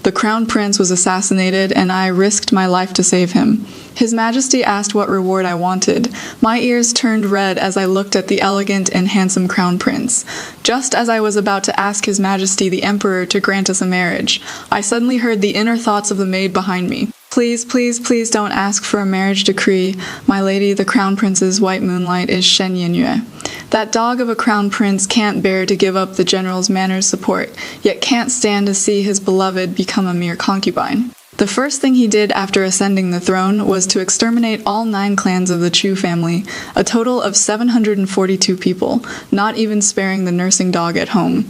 The crown prince was assassinated, and I risked my life to save him. His Majesty asked what reward I wanted. My ears turned red as I looked at the elegant and handsome crown prince. Just as I was about to ask His Majesty the Emperor to grant us a marriage, I suddenly heard the inner thoughts of the maid behind me. Please, please, please don't ask for a marriage decree. My lady, the crown prince's white moonlight, is Shen Yingyue. That dog of a crown prince can't bear to give up the general's manners support, yet can't stand to see his beloved become a mere concubine. The first thing he did after ascending the throne was to exterminate all 9 clans of the Chu family, a total of 742 people, not even sparing the nursing dog at home.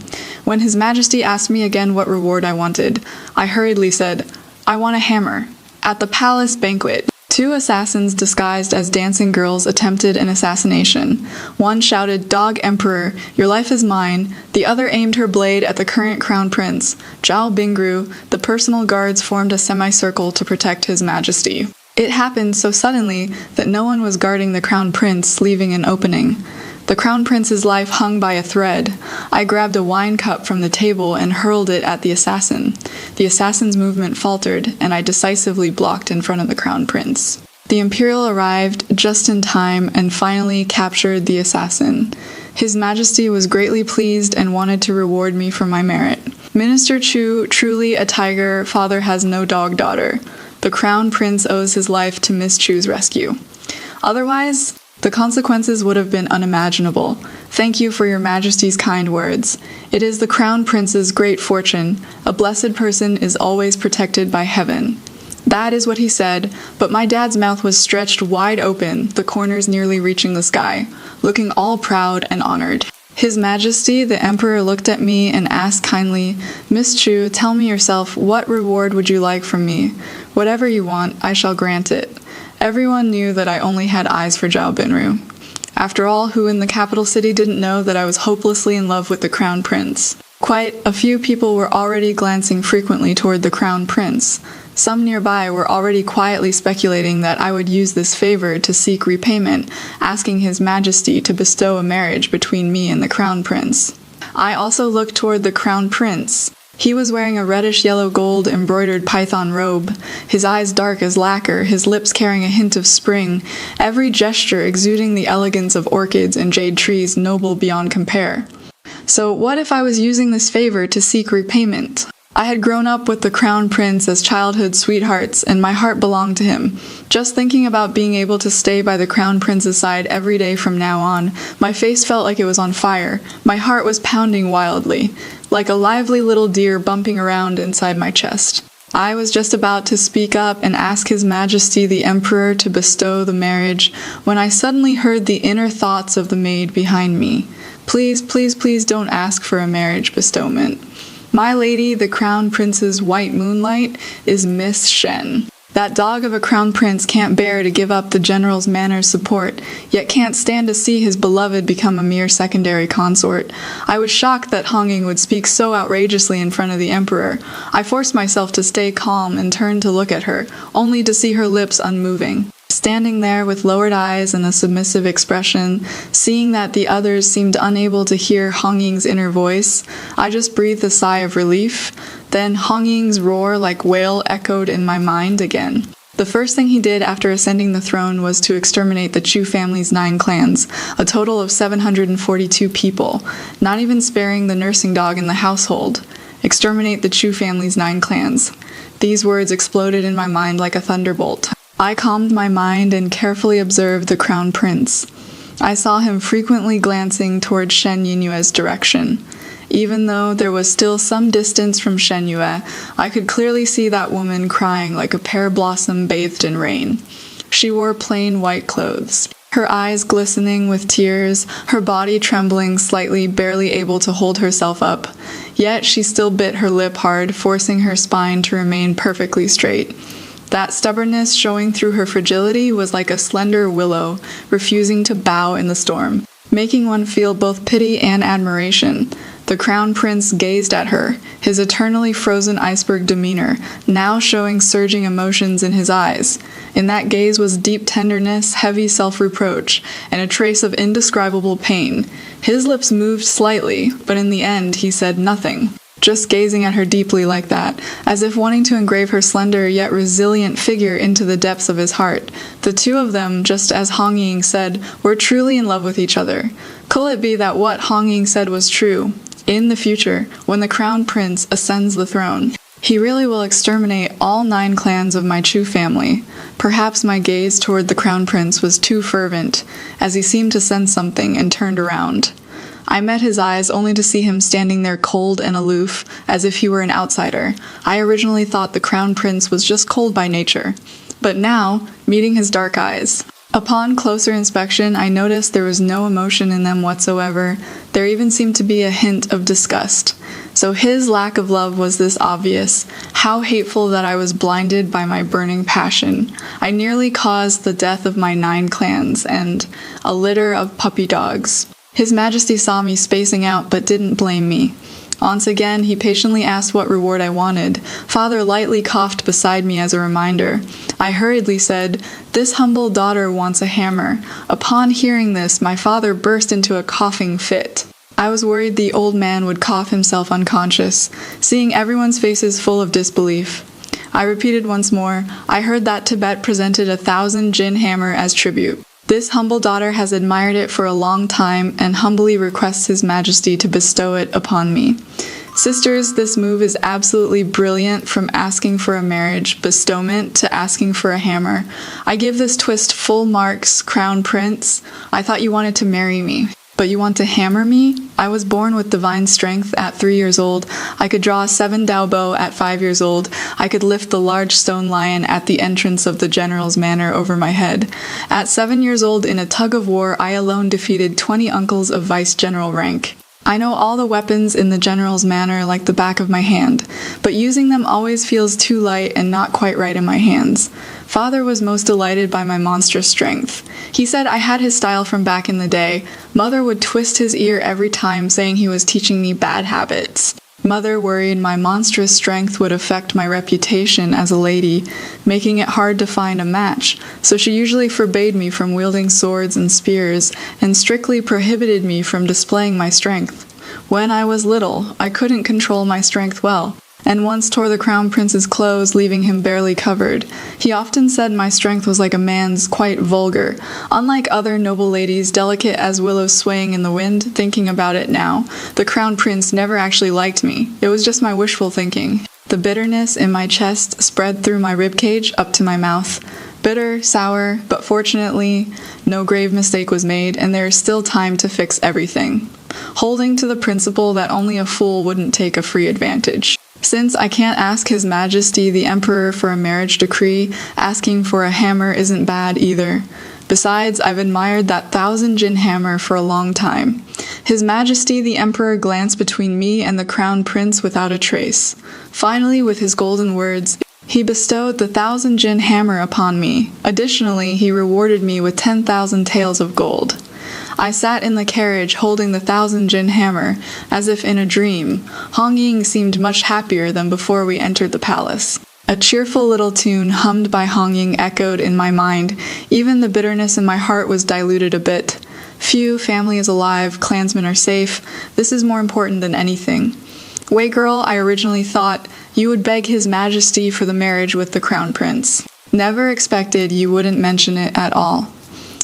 When His Majesty asked me again what reward I wanted, I hurriedly said, "I want a hammer." At the palace banquet, 2 assassins disguised as dancing girls attempted an assassination. One shouted, "Dog Emperor, your life is mine." The other aimed her blade at the current crown prince. Zhao Bingru, the personal guards formed a semicircle to protect His Majesty. It happened so suddenly that no one was guarding the crown prince, leaving an opening. The crown prince's life hung by a thread. I grabbed a wine cup from the table and hurled it at the assassin. The assassin's movement faltered, and I decisively blocked in front of the crown prince. The Imperial arrived just in time and finally captured the assassin. His Majesty was greatly pleased and wanted to reward me for my merit. Minister Chu, truly a tiger, father has no dog daughter. The crown prince owes his life to Miss Chu's rescue. Otherwise, the consequences would have been unimaginable. Thank you for your Majesty's kind words. It is the crown prince's great fortune. A blessed person is always protected by heaven. That is what he said, but my dad's mouth was stretched wide open, the corners nearly reaching the sky, looking all proud and honored. His Majesty, the Emperor, looked at me and asked kindly, "Miss Chu, tell me yourself, what reward would you like from me? Whatever you want, I shall grant it." Everyone knew that I only had eyes for Zhao Binru. After all, who in the capital city didn't know that I was hopelessly in love with the crown prince? Quite a few people were already glancing frequently toward the crown prince. Some nearby were already quietly speculating that I would use this favor to seek repayment, asking His Majesty to bestow a marriage between me and the crown prince. I also looked toward the crown prince. He was wearing a reddish-yellow gold embroidered python robe, his eyes dark as lacquer, his lips carrying a hint of spring, every gesture exuding the elegance of orchids and jade trees noble beyond compare. So what if I was using this favor to seek repayment? I had grown up with the crown prince as childhood sweethearts, and my heart belonged to him. Just thinking about being able to stay by the crown prince's side every day from now on, my face felt like it was on fire. My heart was pounding wildly, like a lively little deer bumping around inside my chest. I was just about to speak up and ask His Majesty the Emperor to bestow the marriage when I suddenly heard the inner thoughts of the maid behind me. Please, please, please don't ask for a marriage bestowment. My lady, the crown prince's white moonlight, is Miss Shen. That dog of a crown prince can't bear to give up the general's manners support, yet can't stand to see his beloved become a mere secondary consort. I was shocked that Honging would speak so outrageously in front of the emperor. I forced myself to stay calm and turned to look at her, only to see her lips unmoving. Standing there with lowered eyes and a submissive expression, seeing that the others seemed unable to hear Honging's inner voice, I just breathed a sigh of relief. Then Honging's roar like wail echoed in my mind again. The first thing he did after ascending the throne was to exterminate the Chu family's 9 clans, a total of 742 people, not even sparing the nursing dog in the household. Exterminate the Chu family's 9 clans. These words exploded in my mind like a thunderbolt. I calmed my mind and carefully observed the crown prince. I saw him frequently glancing toward Shen Yinyue's direction. Even though there was still some distance from Shen Yue, I could clearly see that woman crying like a pear blossom bathed in rain. She wore plain white clothes, her eyes glistening with tears, her body trembling slightly, barely able to hold herself up. Yet she still bit her lip hard, forcing her spine to remain perfectly straight. That stubbornness showing through her fragility was like a slender willow, refusing to bow in the storm, making one feel both pity and admiration. The crown prince gazed at her, his eternally frozen iceberg demeanor, now showing surging emotions in his eyes. In that gaze was deep tenderness, heavy self-reproach, and a trace of indescribable pain. His lips moved slightly, but in the end he said nothing. just gazing at her deeply like that, as if wanting to engrave her slender yet resilient figure into the depths of his heart. The two of them, just as Hong Ying said, were truly in love with each other. Could it be that what Hong Ying said was true? In the future, when the crown prince ascends the throne, he really will exterminate all 9 clans of my Chu family. Perhaps my gaze toward the crown prince was too fervent, as he seemed to sense something and turned around. I met his eyes only to see him standing there cold and aloof, as if he were an outsider. I originally thought the crown prince was just cold by nature. But now, meeting his dark eyes, upon closer inspection, I noticed there was no emotion in them whatsoever. There even seemed to be a hint of disgust. So his lack of love was this obvious. How hateful that I was blinded by my burning passion. I nearly caused the death of my 9 clans and a litter of puppy dogs. His Majesty saw me spacing out but didn't blame me. Once again, he patiently asked what reward I wanted. Father lightly coughed beside me as a reminder. I hurriedly said, "This humble daughter wants a hammer." Upon hearing this, my father burst into a coughing fit. I was worried the old man would cough himself unconscious, seeing everyone's faces full of disbelief. I repeated once more, I heard that Tibet presented 1,000 Jin hammer as tribute. This humble daughter has admired it for a long time and humbly requests His Majesty to bestow it upon me. Sisters, this move is absolutely brilliant, from asking for a marriage bestowment to asking for a hammer. I give this twist full marks, Crown Prince. I thought you wanted to marry me. But you want to hammer me? I was born with divine strength at 3 years old. I could draw a 7-dao bow at 5 years old. I could lift the large stone lion at the entrance of the general's manor over my head. At 7 years old, in a tug of war, I alone defeated 20 uncles of vice general rank. I know all the weapons in the general's manor like the back of my hand, but using them always feels too light and not quite right in my hands. Father was most delighted by my monstrous strength. He said I had his style from back in the day. Mother would twist his ear every time, saying he was teaching me bad habits. Mother worried my monstrous strength would affect my reputation as a lady, making it hard to find a match, so she usually forbade me from wielding swords and spears, and strictly prohibited me from displaying my strength. When I was little, I couldn't control my strength well, and once tore the crown prince's clothes, leaving him barely covered. He often said my strength was like a man's, quite vulgar. Unlike other noble ladies, delicate as willows swaying in the wind, thinking about it now, the crown prince never actually liked me. It was just my wishful thinking. The bitterness in my chest spread through my ribcage up to my mouth. Bitter, sour, but fortunately, no grave mistake was made, and there is still time to fix everything. Holding to the principle that only a fool wouldn't take a free advantage. Since I can't ask His Majesty the Emperor for a marriage decree, asking for a hammer isn't bad either. Besides, I've admired that 1,000 Jin hammer for a long time. His Majesty the Emperor glanced between me and the Crown Prince without a trace. Finally, with his golden words, he bestowed the 1,000 Jin hammer upon me. Additionally, he rewarded me with 10,000 taels of gold. I sat in the carriage holding the 1,000 Jin hammer, as if in a dream. Hong Ying seemed much happier than before we entered the palace. A cheerful little tune hummed by Hong Ying echoed in my mind. Even the bitterness in my heart was diluted a bit. Phew, family is alive, clansmen are safe. This is more important than anything. Wei girl, I originally thought you would beg His Majesty for the marriage with the Crown Prince. Never expected you wouldn't mention it at all.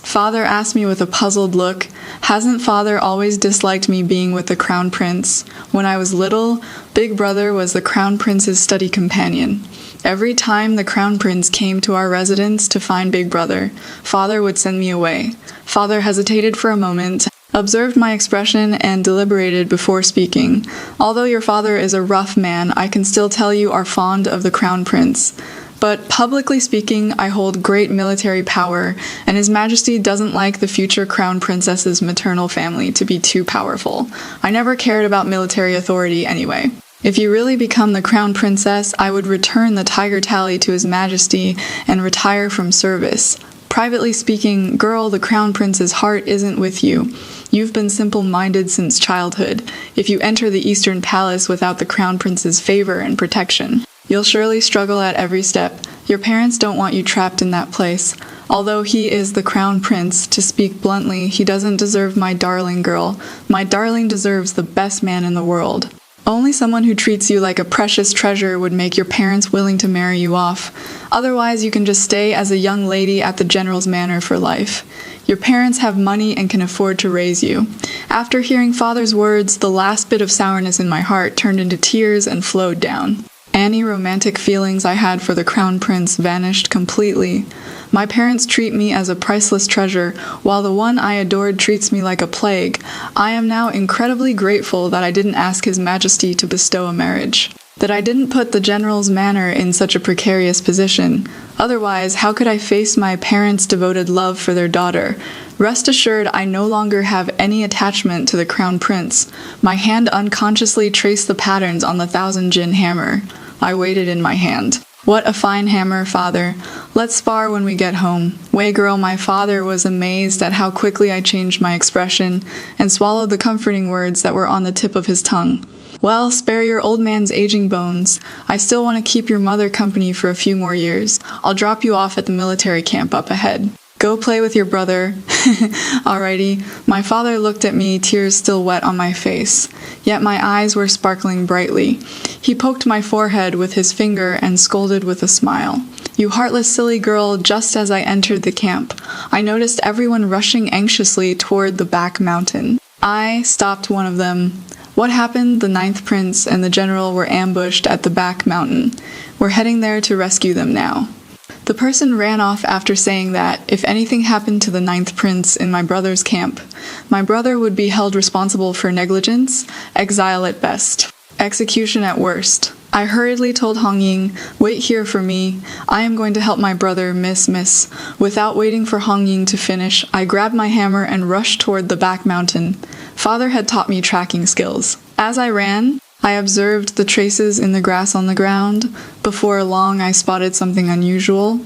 Father asked me with a puzzled look. Hasn't Father always disliked me being with the Crown Prince? When I was little, Big Brother was the Crown Prince's study companion. Every time the Crown Prince came to our residence to find Big Brother, Father would send me away. Father hesitated for a moment, observed my expression, and deliberated before speaking. Although your father is a rough man, I can still tell you are fond of the Crown Prince. But publicly speaking, I hold great military power, and His Majesty doesn't like the future Crown Princess's maternal family to be too powerful. I never cared about military authority anyway. If you really become the Crown Princess, I would return the tiger tally to His Majesty and retire from service. Privately speaking, girl, the Crown Prince's heart isn't with you. You've been simple-minded since childhood. If you enter the Eastern Palace without the Crown Prince's favor and protection, you'll surely struggle at every step. Your parents don't want you trapped in that place. Although he is the Crown Prince, to speak bluntly, he doesn't deserve my darling girl. My darling deserves the best man in the world. Only someone who treats you like a precious treasure would make your parents willing to marry you off. Otherwise, you can just stay as a young lady at the general's manor for life. Your parents have money and can afford to raise you. After hearing father's words, the last bit of sourness in my heart turned into tears and flowed down. Any romantic feelings I had for the crown prince vanished completely. My parents treat me as a priceless treasure, while the one I adored treats me like a plague. I am now incredibly grateful that I didn't ask His Majesty to bestow a marriage, that I didn't put the general's manor in such a precarious position. Otherwise, how could I face my parents' devoted love for their daughter? Rest assured, I no longer have any attachment to the crown prince. My hand unconsciously traced the patterns on the 1,000 hammer. I weighed it in my hand. What a fine hammer, father. Let's spar when we get home. Way girl, my father was amazed at how quickly I changed my expression and swallowed the comforting words that were on the tip of his tongue. Well, spare your old man's aging bones. I still want to keep your mother company for a few more years. I'll drop you off at the military camp up ahead. Go play with your brother. Alrighty. My father looked at me, tears still wet on my face. Yet my eyes were sparkling brightly. He poked my forehead with his finger and scolded with a smile. You heartless silly girl, just as I entered the camp, I noticed everyone rushing anxiously toward the back mountain. I stopped one of them. What happened? The 9th prince and the general were ambushed at the back mountain. We're heading there to rescue them now. The person ran off after saying that, if anything happened to the 9th prince in my brother's camp, my brother would be held responsible for negligence, exile at best, execution at worst. I hurriedly told Hong Ying, wait here for me. I am going to help my brother, miss. Without waiting for Hong Ying to finish, I grabbed my hammer and rushed toward the back mountain. Father had taught me tracking skills. As I ran, I observed the traces in the grass on the ground. Before long, I spotted something unusual.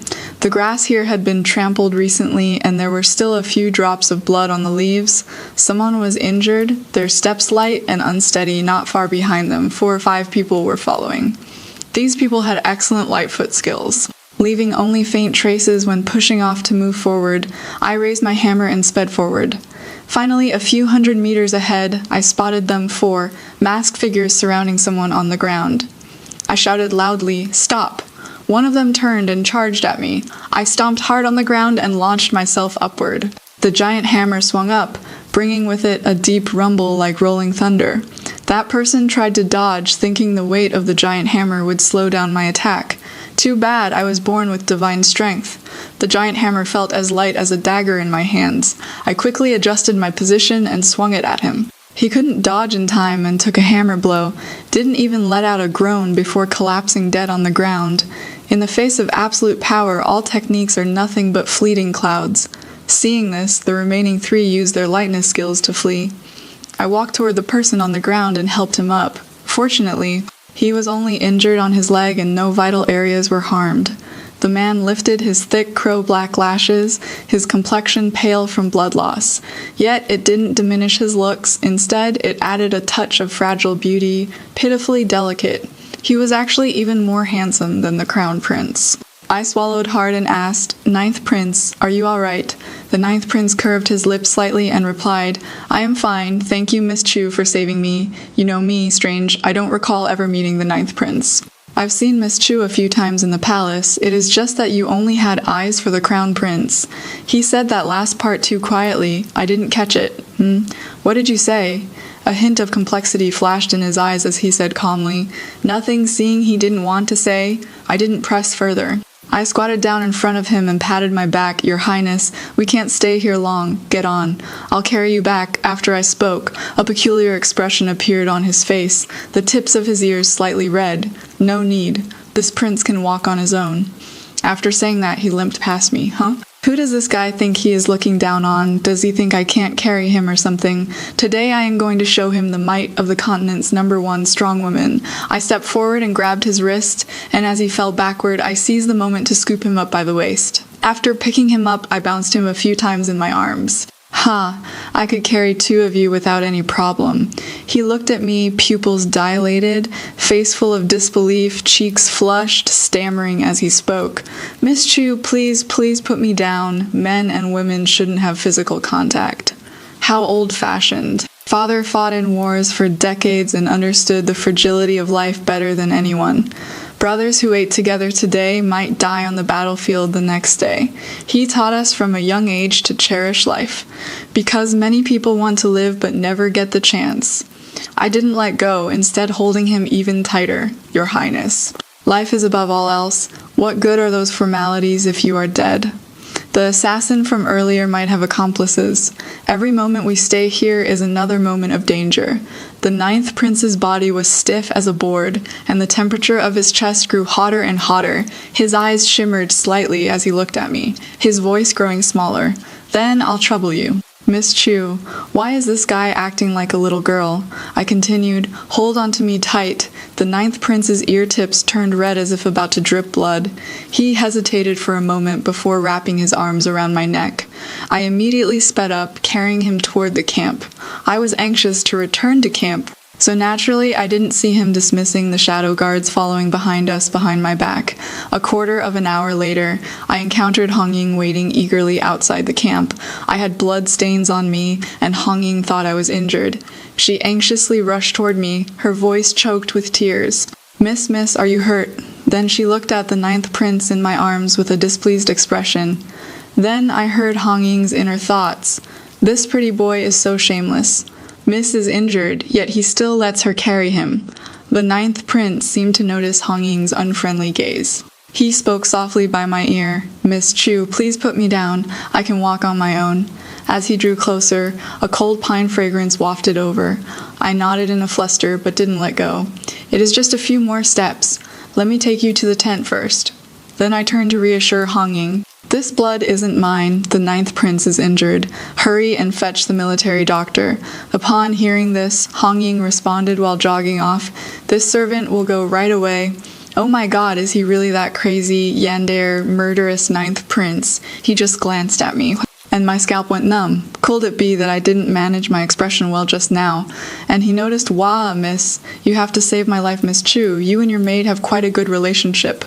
The grass here had been trampled recently, and there were still a few drops of blood on the leaves. Someone was injured, their steps light and unsteady. Not far behind them, 4 or 5 people were following. These people had excellent lightfoot skills. Leaving only faint traces when pushing off to move forward, I raised my hammer and sped forward. Finally, a few hundred meters ahead, I spotted them 4 masked figures surrounding someone on the ground. I shouted loudly, "Stop!" One of them turned and charged at me. I stomped hard on the ground and launched myself upward. The giant hammer swung up, bringing with it a deep rumble like rolling thunder. That person tried to dodge, thinking the weight of the giant hammer would slow down my attack. Too bad, I was born with divine strength. The giant hammer felt as light as a dagger in my hands. I quickly adjusted my position and swung it at him. He couldn't dodge in time and took a hammer blow, didn't even let out a groan before collapsing dead on the ground. In the face of absolute power, all techniques are nothing but fleeting clouds. Seeing this, the remaining 3 used their lightness skills to flee. I walked toward the person on the ground and helped him up. Fortunately, he was only injured on his leg and no vital areas were harmed. The man lifted his thick crow-black lashes, his complexion pale from blood loss. Yet it didn't diminish his looks. Instead, it added a touch of fragile beauty, pitifully delicate. He was actually even more handsome than the crown prince. I swallowed hard and asked, "9th prince, are you all right?" The 9th prince curved his lips slightly and replied, "I am fine, thank you, Miss Chu, for saving me. You know me, strange, I don't recall ever meeting the 9th prince. I've seen Miss Chu a few times in the palace. It is just that you only had eyes for the crown prince." He said that last part too quietly. I didn't catch it. What did you say? A hint of complexity flashed in his eyes as he said calmly, "Nothing," seeing he didn't want to say. I didn't press further. I squatted down in front of him and patted my back. "Your Highness, we can't stay here long. Get on. I'll carry you back." After I spoke, a peculiar expression appeared on his face, the tips of his ears slightly red. "No need. This prince can walk on his own." After saying that, he limped past me. Who does this guy think he is looking down on? Does he think I can't carry him or something? Today I am going to show him the might of the continent's #1 strong woman. I stepped forward and grabbed his wrist, and as he fell backward, I seized the moment to scoop him up by the waist. After picking him up, I bounced him a few times in my arms. I could carry 2 of you without any problem. He looked at me, pupils dilated, face full of disbelief, cheeks flushed, stammering as he spoke. "Miss Chu, please put me down. Men and women shouldn't have physical contact." How old-fashioned. Father fought in wars for decades and understood the fragility of life better than anyone. Brothers who ate together today might die on the battlefield the next day. He taught us from a young age to cherish life, because many people want to live but never get the chance. I didn't let go, instead holding him even tighter, Your Highness. Life is above all else. What good are those formalities if you are dead? The assassin from earlier might have accomplices. Every moment we stay here is another moment of danger. The ninth prince's body was stiff as a board, and the temperature of his chest grew hotter and hotter. His eyes shimmered slightly as he looked at me, his voice growing smaller. Then I'll trouble you. Miss Chu, why is this guy acting like a little girl? I continued, hold onto me tight. The ninth prince's ear tips turned red as if about to drip blood. He hesitated for a moment before wrapping his arms around my neck. I immediately sped up, carrying him toward the camp. I was anxious to return to camp, so naturally I didn't see him dismissing the shadow guards following behind us behind my back. A quarter of an hour later, I encountered Hong Ying waiting eagerly outside the camp. I had blood stains on me, and Hong Ying thought I was injured. She anxiously rushed toward me, her voice choked with tears. Miss, are you hurt? Then she looked at the ninth prince in my arms with a displeased expression. Then I heard Hong Ying's inner thoughts. This pretty boy is so shameless. Miss is injured, yet he still lets her carry him. The ninth prince seemed to notice Hong Ying's unfriendly gaze. He spoke softly by my ear. Miss Chu, please put me down. I can walk on my own. As he drew closer, a cold pine fragrance wafted over. I nodded in a fluster, but didn't let go. It is just a few more steps. Let me take you to the tent first. Then I turned to reassure Hong Ying. This blood isn't mine. The ninth prince is injured. Hurry and fetch the military doctor. Upon hearing this, Hong Ying responded while jogging off. This servant will go right away. Oh my god, is he really that crazy, yandere, murderous ninth prince? He just glanced at me, and my scalp went numb. Could it be that I didn't manage my expression well just now? And he noticed, wah, miss, you have to save my life, Miss Chu. You and your maid have quite a good relationship.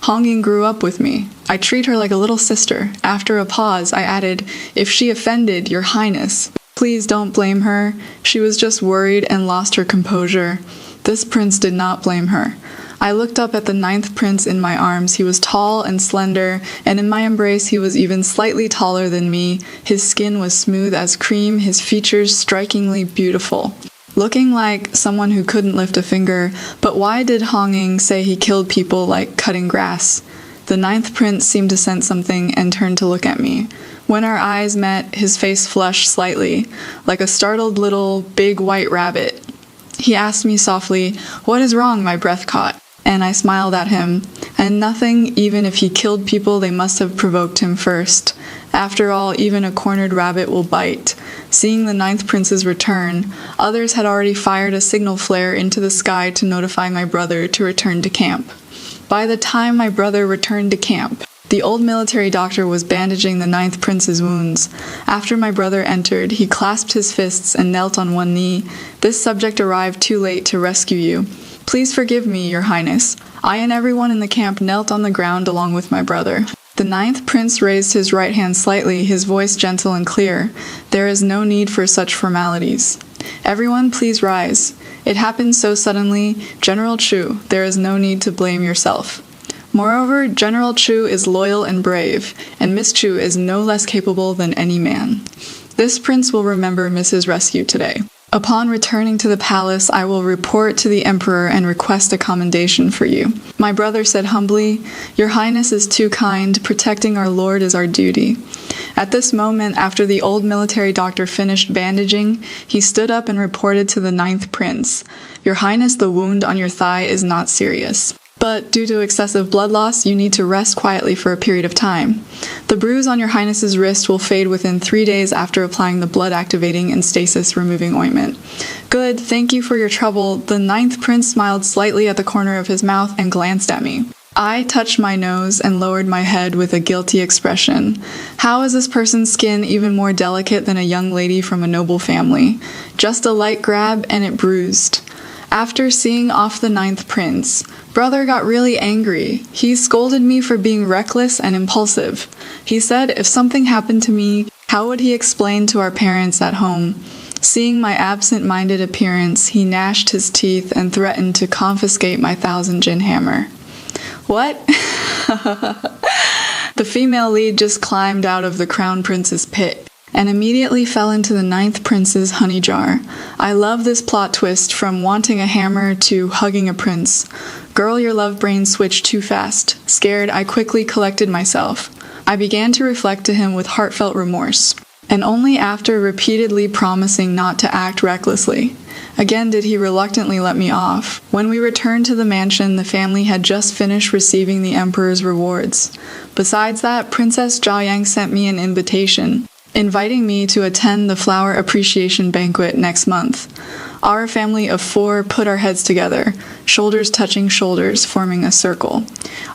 Hong Ying grew up with me. I treat her like a little sister. After a pause, I added, if she offended, Your Highness, please don't blame her. She was just worried and lost her composure. This prince did not blame her. I looked up at the ninth prince in my arms. He was tall and slender, and in my embrace he was even slightly taller than me. His skin was smooth as cream, his features strikingly beautiful. Looking like someone who couldn't lift a finger, but why did Hong Ying say he killed people like cutting grass? The ninth prince seemed to sense something and turned to look at me. When our eyes met, his face flushed slightly, like a startled little big white rabbit. He asked me softly, what is wrong? My breath caught. And I smiled at him. And nothing, even if he killed people, they must have provoked him first. After all, even a cornered rabbit will bite. Seeing the ninth prince's return, others had already fired a signal flare into the sky to notify my brother to return to camp. By the time my brother returned to camp, the old military doctor was bandaging the ninth prince's wounds. After my brother entered, he clasped his fists and knelt on one knee. This subject arrived too late to rescue you. Please forgive me, Your Highness. I and everyone in the camp knelt on the ground along with my brother. The ninth prince raised his right hand slightly, his voice gentle and clear. There is no need for such formalities. Everyone, please rise. It happened so suddenly. General Chu, there is no need to blame yourself. Moreover, General Chu is loyal and brave, and Miss Chu is no less capable than any man. This prince will remember Mrs. Rescue today. Upon returning to the palace, I will report to the emperor and request a commendation for you. My brother said humbly, Your Highness is too kind. Protecting our lord is our duty. At this moment, after the old military doctor finished bandaging, he stood up and reported to the ninth prince, Your Highness, the wound on your thigh is not serious. But due to excessive blood loss, you need to rest quietly for a period of time. The bruise on your highness's wrist will fade within 3 days after applying the blood-activating and stasis-removing ointment. Good, thank you for your trouble. The ninth prince smiled slightly at the corner of his mouth and glanced at me. I touched my nose and lowered my head with a guilty expression. How is this person's skin even more delicate than a young lady from a noble family? Just a light grab and it bruised. After seeing off the ninth prince, brother got really angry. He scolded me for being reckless and impulsive. He said if something happened to me, how would he explain to our parents at home? Seeing my absent-minded appearance, he gnashed his teeth and threatened to confiscate my 1,000 hammer. What? The female lead just climbed out of the crown prince's pit and immediately fell into the 9th prince's honey jar. I love this plot twist from wanting a hammer to hugging a prince. Girl, your love brain switched too fast. Scared, I quickly collected myself. I began to reflect to him with heartfelt remorse, and only after repeatedly promising not to act recklessly. Again did he reluctantly let me off. When we returned to the mansion, the family had just finished receiving the emperor's rewards. Besides that, Princess Zhaoyang sent me an invitation, inviting me to attend the flower appreciation banquet next month. Our family of 4 put our heads together, shoulders touching shoulders, forming a circle.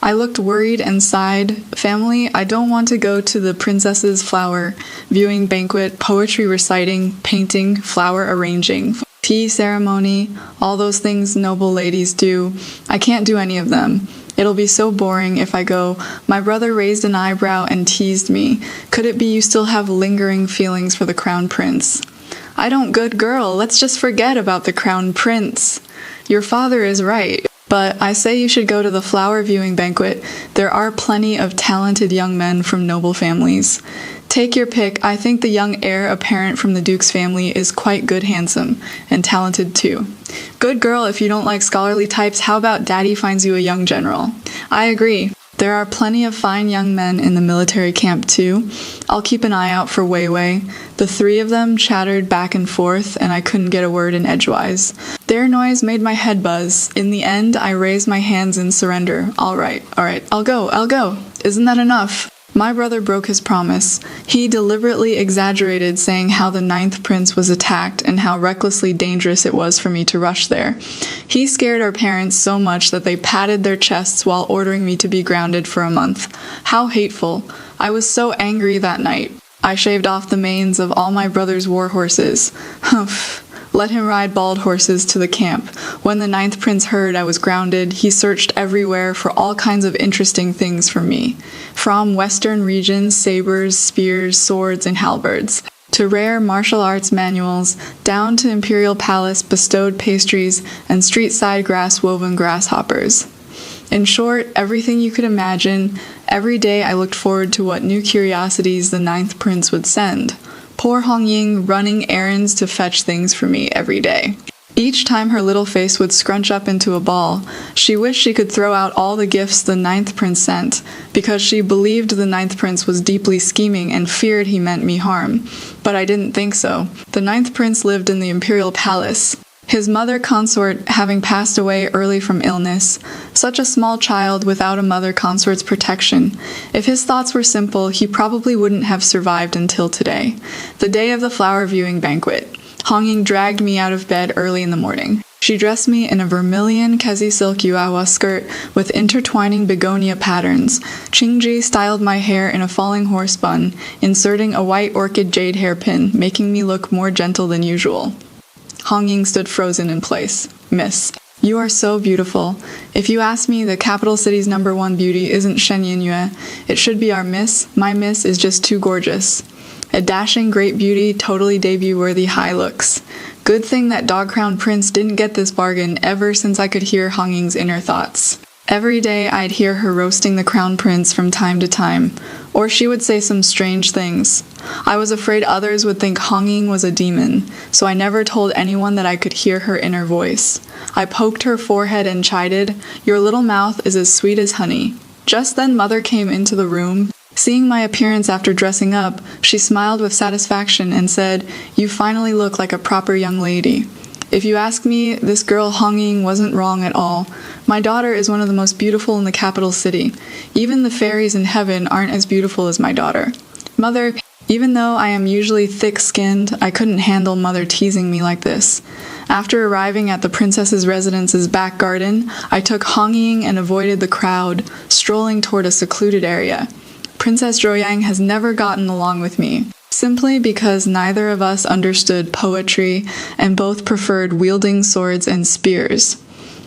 I looked worried and sighed, "Family, I don't want to go to the princess's flower viewing banquet, poetry reciting, painting, flower arranging, tea ceremony, all those things noble ladies do. I can't do any of them. It'll be so boring if I go." My brother raised an eyebrow and teased me. "Could it be you still have lingering feelings for the crown prince?" "I don't, good girl. Let's just forget about the crown prince. Your father is right. But I say you should go to the flower viewing banquet. There are plenty of talented young men from noble families. Take your pick. I think the young heir apparent from the duke's family is quite good, handsome, and talented too." "Good girl, if you don't like scholarly types, how about daddy finds you a young general?" "I agree. There are plenty of fine young men in the military camp too. I'll keep an eye out for Wei Wei." The 3 of them chattered back and forth, and I couldn't get a word in edgewise. Their noise made my head buzz. In the end, I raised my hands in surrender. All right, I'll go. Isn't that enough?" My brother broke his promise. He deliberately exaggerated, saying how the 9th prince was attacked and how recklessly dangerous it was for me to rush there. He scared our parents so much that they patted their chests while ordering me to be grounded for a month. How hateful. I was so angry that night. I shaved off the manes of all my brother's war horses. Humph. Let him ride bald horses to the camp. When the 9th prince heard I was grounded, he searched everywhere for all kinds of interesting things for me. From western regions, sabers, spears, swords, and halberds, to rare martial arts manuals, down to imperial palace bestowed pastries and street-side grass-woven grasshoppers. In short, everything you could imagine. Every day I looked forward to what new curiosities the 9th prince would send. Poor Hong Ying running errands to fetch things for me every day. Each time her little face would scrunch up into a ball, she wished she could throw out all the gifts the 9th prince sent, because she believed the 9th prince was deeply scheming and feared he meant me harm. But I didn't think so. The 9th prince lived in the imperial palace, his mother consort having passed away early from illness. Such a small child without a mother consort's protection. If his thoughts were simple, he probably wouldn't have survived until today. The day of the flower viewing banquet. Hong Ying dragged me out of bed early in the morning. She dressed me in a vermilion kezi silk yuawa skirt with intertwining begonia patterns. Qingji styled my hair in a falling horse bun, inserting a white orchid jade hairpin, making me look more gentle than usual. Hong Ying stood frozen in place. "Miss, you are so beautiful. If you ask me, the capital city's #1 beauty isn't Shen Yinyue. It should be our miss. My miss is just too gorgeous. A dashing great beauty, totally debut-worthy high looks. Good thing that Dog Crown Prince didn't get this bargain ever since I could hear Hong Ying's inner thoughts. Every day I'd hear her roasting the Crown Prince from time to time, or she would say some strange things. I was afraid others would think Hong Ying was a demon, so I never told anyone that I could hear her inner voice. I poked her forehead and chided, "Your little mouth is as sweet as honey." Just then Mother came into the room. Seeing my appearance after dressing up, she smiled with satisfaction and said, "You finally look like a proper young lady." If you ask me, this girl Hong Ying wasn't wrong at all. My daughter is one of the most beautiful in the capital city. Even the fairies in heaven aren't as beautiful as my daughter. Mother, even though I am usually thick-skinned, I couldn't handle Mother teasing me like this. After arriving at the princess's residence's back garden, I took Hong Ying and avoided the crowd, strolling toward a secluded area. Princess Zhaoyang has never gotten along with me, simply because neither of us understood poetry and both preferred wielding swords and spears.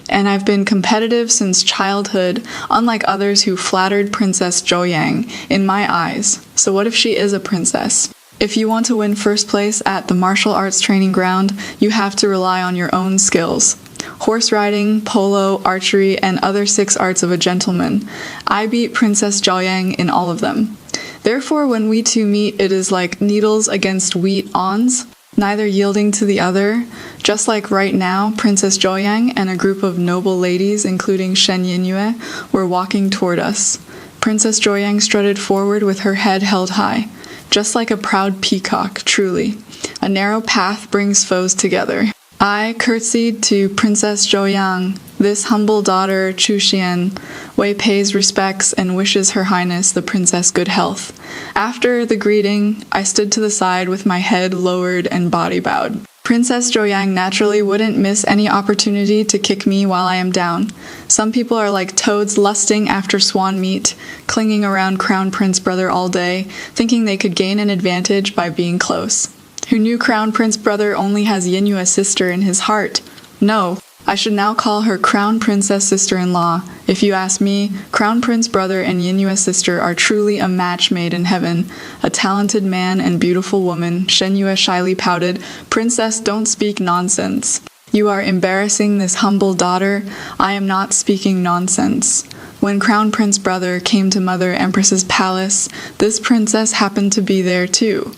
And I've been competitive since childhood, unlike others who flattered Princess Zhaoyang, in my eyes. So what if she is a princess? If you want to win first place at the martial arts training ground, you have to rely on your own skills. Horse riding, polo, archery, and other 6 arts of a gentleman. I beat Princess Zhaoyang in all of them. Therefore, when we two meet, it is like needles against wheat awns, neither yielding to the other. Just like right now, Princess Zhaoyang and a group of noble ladies, including Shen Yinyue, were walking toward us. Princess Zhaoyang strutted forward with her head held high. Just like a proud peacock, truly. A narrow path brings foes together. I curtsied to Princess Zhaoyang. This humble daughter, Chu Xian, Wei pays respects and wishes Her Highness the Princess good health. After the greeting, I stood to the side with my head lowered and body bowed. Princess Zhaoyang naturally wouldn't miss any opportunity to kick me while I am down. Some people are like toads lusting after swan meat, clinging around Crown Prince Brother all day, thinking they could gain an advantage by being close. Who knew Crown Prince Brother only has Yinyue's sister in his heart? No, I should now call her Crown Princess Sister-in-Law. If you ask me, Crown Prince Brother and Yinyue's sister are truly a match made in heaven. A talented man and beautiful woman, Shen Yue shyly pouted, Princess, don't speak nonsense. You are embarrassing this humble daughter. I am not speaking nonsense. When Crown Prince Brother came to Mother Empress's palace, this princess happened to be there too.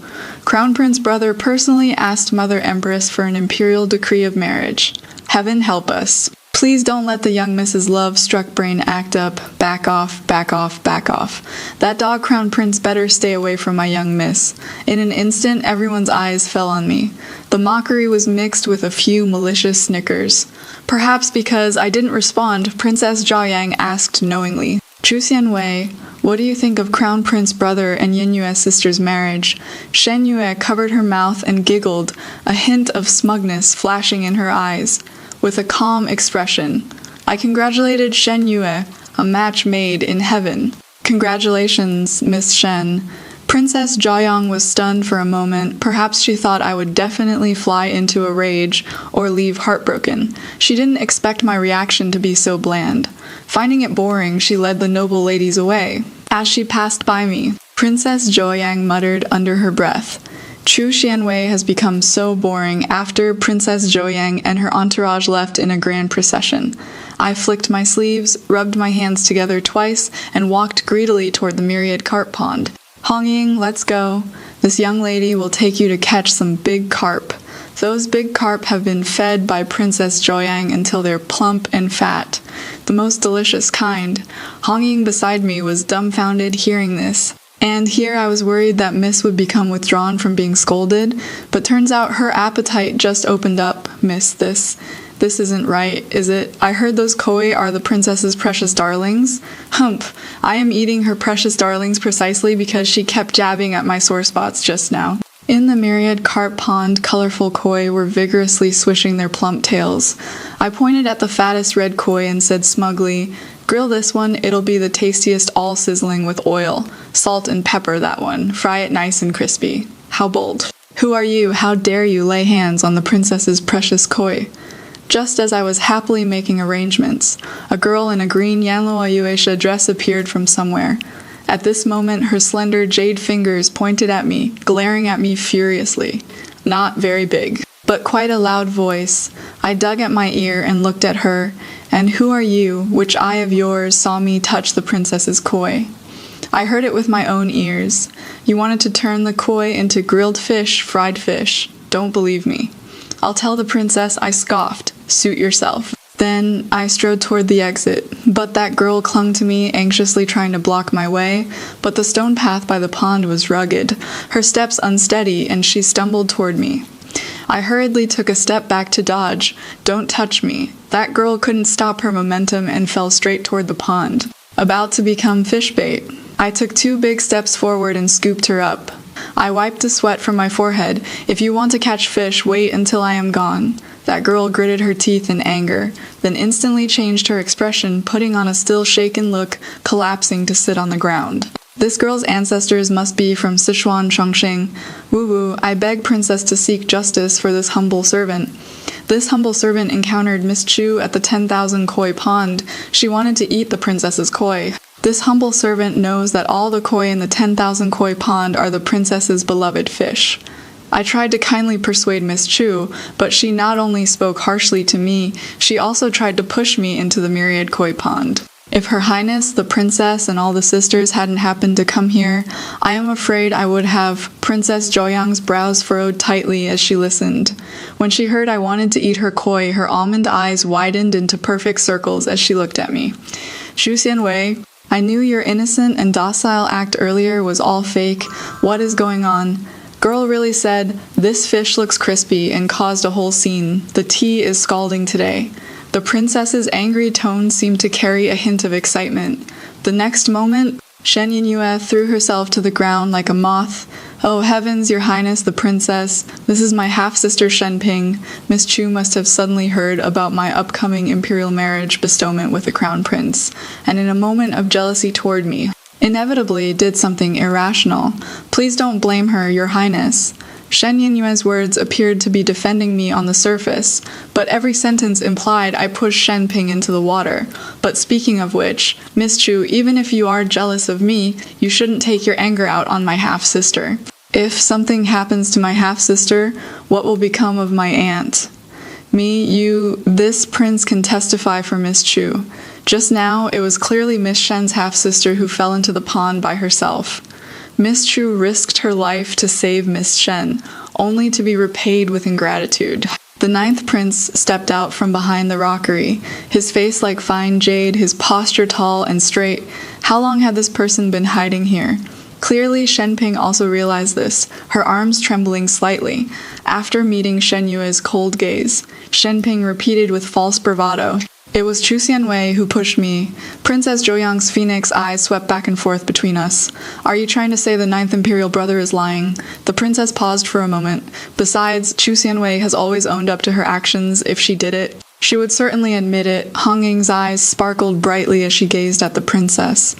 Crown Prince Brother personally asked Mother Empress for an imperial decree of marriage. Heaven help us. Please don't let the young Mrs. Love-struck brain act up. Back off, back off, back off. That dog Crown Prince better stay away from my young miss. In an instant, everyone's eyes fell on me. The mockery was mixed with a few malicious snickers. Perhaps because I didn't respond, Princess Zhaoyang asked knowingly, Chu Xianwei, what do you think of Crown Prince Brother and Yinyue's sister's marriage? Shen Yue covered her mouth and giggled, a hint of smugness flashing in her eyes. With a calm expression, I congratulated Shen Yue, a match made in heaven. Congratulations, Miss Shen. Princess Zhaoyang was stunned for a moment. Perhaps she thought I would definitely fly into a rage or leave heartbroken. She didn't expect my reaction to be so bland. Finding it boring, she led the noble ladies away. As she passed by me, Princess Zhaoyang muttered under her breath, Chu Xianwei has become so boring after Princess Zhaoyang and her entourage left in a grand procession. I flicked my sleeves, rubbed my hands together twice, and walked greedily toward the myriad carp pond. Hongying, let's go. This young lady will take you to catch some big carp. Those big carp have been fed by Princess Zhaoyang until they're plump and fat. The most delicious kind. Hongying beside me was dumbfounded hearing this. And here I was worried that Miss would become withdrawn from being scolded, but turns out her appetite just opened up. Miss, this isn't right, is it? I heard those koi are the princess's precious darlings. Humph, I am eating her precious darlings precisely because she kept jabbing at my sore spots just now. In the myriad carp pond, colorful koi were vigorously swishing their plump tails. I pointed at the fattest red koi and said smugly, grill this one, it'll be the tastiest, all sizzling with oil. Salt and pepper, that one. Fry it nice and crispy. How bold. Who are you? How dare you lay hands on the princess's precious koi? Just as I was happily making arrangements, a girl in a green Yanluo Yueisha dress appeared from somewhere. At this moment, her slender jade fingers pointed at me, glaring at me furiously. Not very big, but quite a loud voice. I dug at my ear and looked at her. And who are you, which eye of yours saw me touch the princess's koi? I heard it with my own ears. You wanted to turn the koi into grilled fish, fried fish. Don't believe me. I'll tell the princess I scoffed. Suit yourself. Then I strode toward the exit, but that girl clung to me, anxiously trying to block my way, but the stone path by the pond was rugged, her steps unsteady, and she stumbled toward me. I hurriedly took a step back to dodge. Don't touch me. That girl couldn't stop her momentum and fell straight toward the pond, about to become fish bait. I took 2 big steps forward and scooped her up. I wiped the sweat from my forehead. If you want to catch fish, wait until I am gone. That girl gritted her teeth in anger, then instantly changed her expression, putting on a still shaken look, collapsing to sit on the ground. This girl's ancestors must be from Sichuan, Chongqing. Woo-woo, I beg Princess to seek justice for this humble servant. This humble servant encountered Miss Chu at the 10,000 koi pond. She wanted to eat the princess's koi. This humble servant knows that all the koi in the 10,000 koi pond are the princess's beloved fish. I tried to kindly persuade Miss Chu, but she not only spoke harshly to me, she also tried to push me into the myriad koi pond. If Her Highness, the princess, and all the sisters hadn't happened to come here, I am afraid I would have Princess Joyoung's brows furrowed tightly as she listened. When she heard I wanted to eat her koi, her almond eyes widened into perfect circles as she looked at me. Xu Xianwei, I knew your innocent and docile act earlier was all fake. What is going on? Girl really said, this fish looks crispy, and caused a whole scene. The tea is scalding today. The princess's angry tone seemed to carry a hint of excitement. The next moment, Shen Yinyue threw herself to the ground like a moth. Oh heavens, your highness, the princess. This is my half-sister Shen Ping. Miss Chu must have suddenly heard about my upcoming imperial marriage bestowment with the crown prince, and in a moment of jealousy toward me, inevitably did something irrational. Please don't blame her, your highness. Shen Yinyue's words appeared to be defending me on the surface, but every sentence implied I pushed Shen Ping into the water. But speaking of which, Miss Chu, even if you are jealous of me, you shouldn't take your anger out on my half-sister. If something happens to my half-sister, what will become of my aunt? This prince can testify for Miss Chu. Just now, it was clearly Miss Shen's half-sister who fell into the pond by herself. Miss Chu risked her life to save Miss Shen, only to be repaid with ingratitude. The 9th prince stepped out from behind the rockery, his face like fine jade, his posture tall and straight. How long had this person been hiding here? Clearly, Shen Ping also realized this, her arms trembling slightly. After meeting Shen Yue's cold gaze, Shen Ping repeated with false bravado, it was Xu Xianwei who pushed me. Princess Joyoung's phoenix eyes swept back and forth between us. Are you trying to say the 9th imperial brother is lying? The princess paused for a moment. Besides, Xu Xianwei has always owned up to her actions if she did it. She would certainly admit it. Hong Ying's eyes sparkled brightly as she gazed at the princess.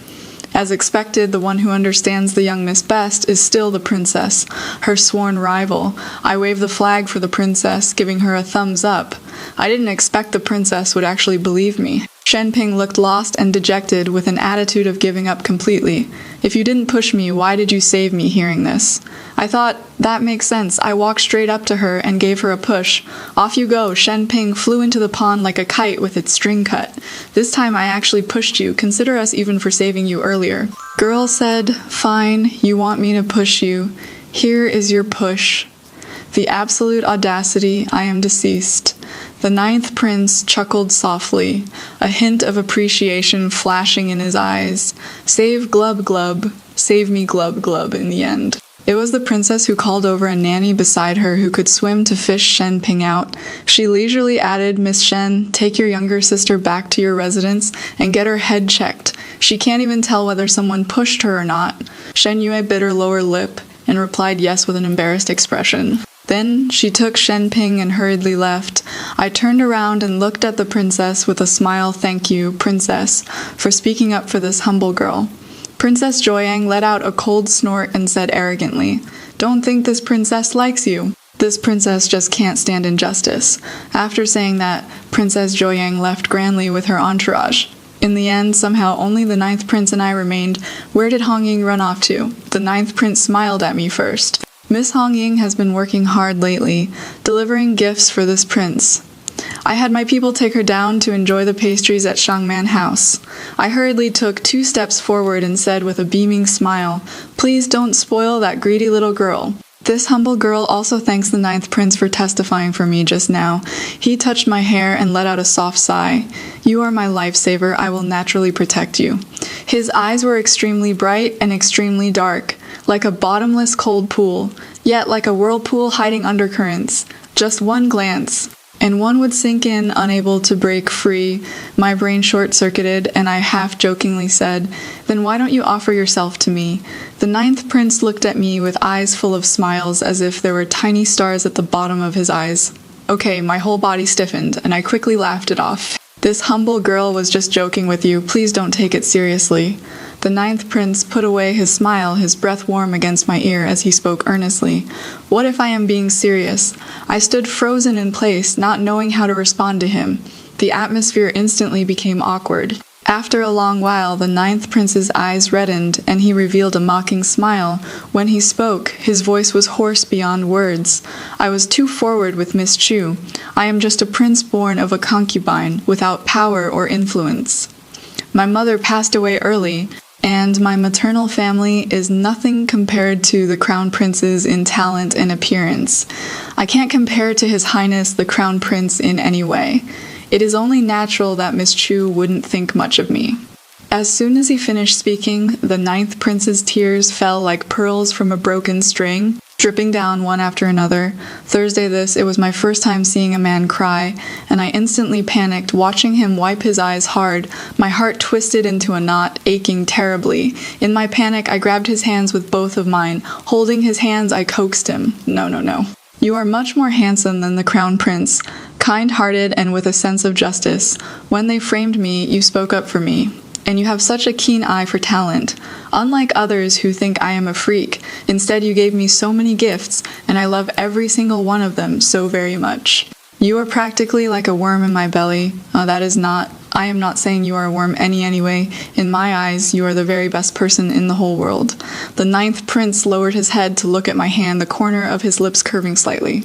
As expected, the one who understands the young miss best is still the princess, her sworn rival. I waved the flag for the princess, giving her a thumbs up. I didn't expect the princess would actually believe me. Shen Ping looked lost and dejected, with an attitude of giving up completely. If you didn't push me, why did you save me hearing this? I thought, that makes sense. I walked straight up to her and gave her a push. Off you go. Shen Ping flew into the pond like a kite with its string cut. This time I actually pushed you. Consider us even for saving you earlier. Girl said, fine, you want me to push you. Here is your push. The absolute audacity, I am deceased. The 9th prince chuckled softly, a hint of appreciation flashing in his eyes. Save Glub Glub, save me Glub Glub in the end. It was the princess who called over a nanny beside her who could swim to fish Shen Ping out. She leisurely added, Miss Shen, take your younger sister back to your residence and get her head checked. She can't even tell whether someone pushed her or not. Shen Yue bit her lower lip and replied yes with an embarrassed expression. Then she took Shen Ping and hurriedly left. I turned around and looked at the princess with a smile. Thank you, princess, for speaking up for this humble girl. Princess Joyoung let out a cold snort and said arrogantly, don't think this princess likes you. This princess just can't stand injustice. After saying that, Princess Joyoung left grandly with her entourage. In the end, somehow only the 9th prince and I remained. Where did Hong Ying run off to? The 9th prince smiled at me first. Miss Hong Ying has been working hard lately, delivering gifts for this prince. I had my people take her down to enjoy the pastries at Shangman House. I hurriedly took 2 steps forward and said with a beaming smile, please don't spoil that greedy little girl. This humble girl also thanks the 9th prince for testifying for me just now. He touched my hair and let out a soft sigh. You are my lifesaver, I will naturally protect you. His eyes were extremely bright and extremely dark, like a bottomless cold pool, yet like a whirlpool hiding undercurrents. Just one glance, and one would sink in, unable to break free. My brain short-circuited, and I half-jokingly said, then why don't you offer yourself to me? The 9th prince looked at me with eyes full of smiles, as if there were tiny stars at the bottom of his eyes. Okay, my whole body stiffened, and I quickly laughed it off. This humble girl was just joking with you, please don't take it seriously. The 9th prince put away his smile, his breath warm against my ear as he spoke earnestly. What if I am being serious? I stood frozen in place, not knowing how to respond to him. The atmosphere instantly became awkward. After a long while, the ninth prince's eyes reddened, and he revealed a mocking smile. When he spoke, his voice was hoarse beyond words. I was too forward with Miss Chu. I am just a prince born of a concubine, without power or influence. My mother passed away early, and my maternal family is nothing compared to the crown prince's in talent and appearance. I can't compare to His Highness the Crown Prince in any way. It is only natural that Miss Chu wouldn't think much of me. As soon as he finished speaking, the ninth prince's tears fell like pearls from a broken string, dripping down one after another. Thursday it was my first time seeing a man cry, and I instantly panicked, watching him wipe his eyes hard, my heart twisted into a knot, aching terribly. In my panic, I grabbed his hands with both of mine. Holding his hands, I coaxed him. No. You are much more handsome than the crown prince, kind-hearted and with a sense of justice. When they framed me, you spoke up for me. And you have such a keen eye for talent. Unlike others who think I am a freak, instead you gave me so many gifts, and I love every single one of them so very much. You are practically like a worm in my belly. I am not saying you are a worm anyway. In my eyes, you are the very best person in the whole world. The ninth prince lowered his head to look at my hand, the corner of his lips curving slightly.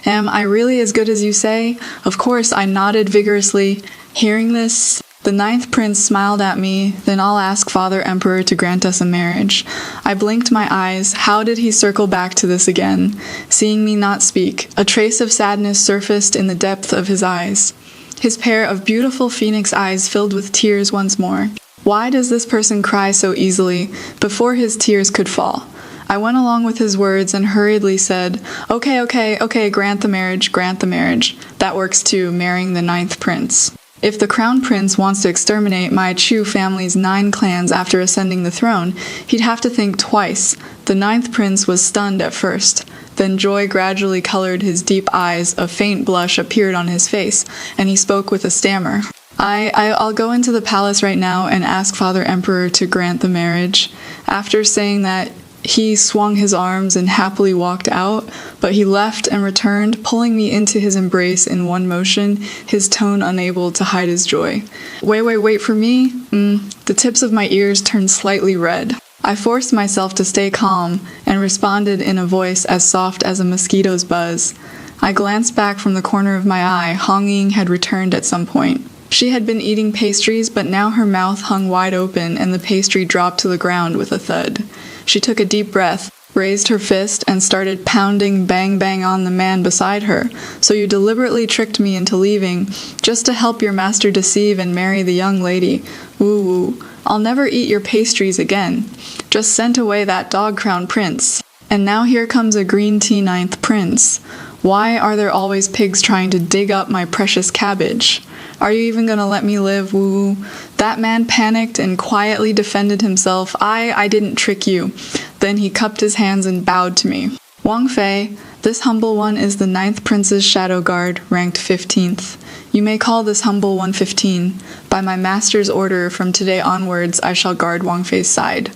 Am I really as good as you say? Of course, I nodded vigorously. Hearing this, the ninth prince smiled at me. Then I'll ask Father Emperor to grant us a marriage. I blinked my eyes. How did he circle back to this again? Seeing me not speak, a trace of sadness surfaced in the depth of his eyes. His pair of beautiful phoenix eyes filled with tears once more. Why does this person cry so easily? Before his tears could fall, I went along with his words and hurriedly said, Okay, grant the marriage. That works too, marrying the ninth prince. If the crown prince wants to exterminate my Chu family's 9 clans after ascending the throne, he'd have to think twice. The ninth prince was stunned at first. Then joy gradually colored his deep eyes, a faint blush appeared on his face, and he spoke with a stammer. I'll go into the palace right now and ask Father Emperor to grant the marriage. After saying that, he swung his arms and happily walked out, but he left and returned, pulling me into his embrace in one motion, his tone unable to hide his joy. Wait for me? The tips of my ears turned slightly red. I forced myself to stay calm and responded in a voice as soft as a mosquito's buzz. I glanced back from the corner of my eye. Hong Ying had returned at some point. She had been eating pastries, but now her mouth hung wide open and the pastry dropped to the ground with a thud. She took a deep breath, raised her fist, and started pounding bang on the man beside her. So you deliberately tricked me into leaving, just to help your master deceive and marry the young lady. Woo. I'll never eat your pastries again. Just sent away that dog crown prince. And now here comes a green tea ninth prince. Why are there always pigs trying to dig up my precious cabbage? Are you even gonna let me live, woo? That man panicked and quietly defended himself. I didn't trick you. Then he cupped his hands and bowed to me. Wang Fei, this humble one is the ninth prince's shadow guard, ranked 15th. You may call this humble one 15. By my master's order, from today onwards, I shall guard Wang Fei's side.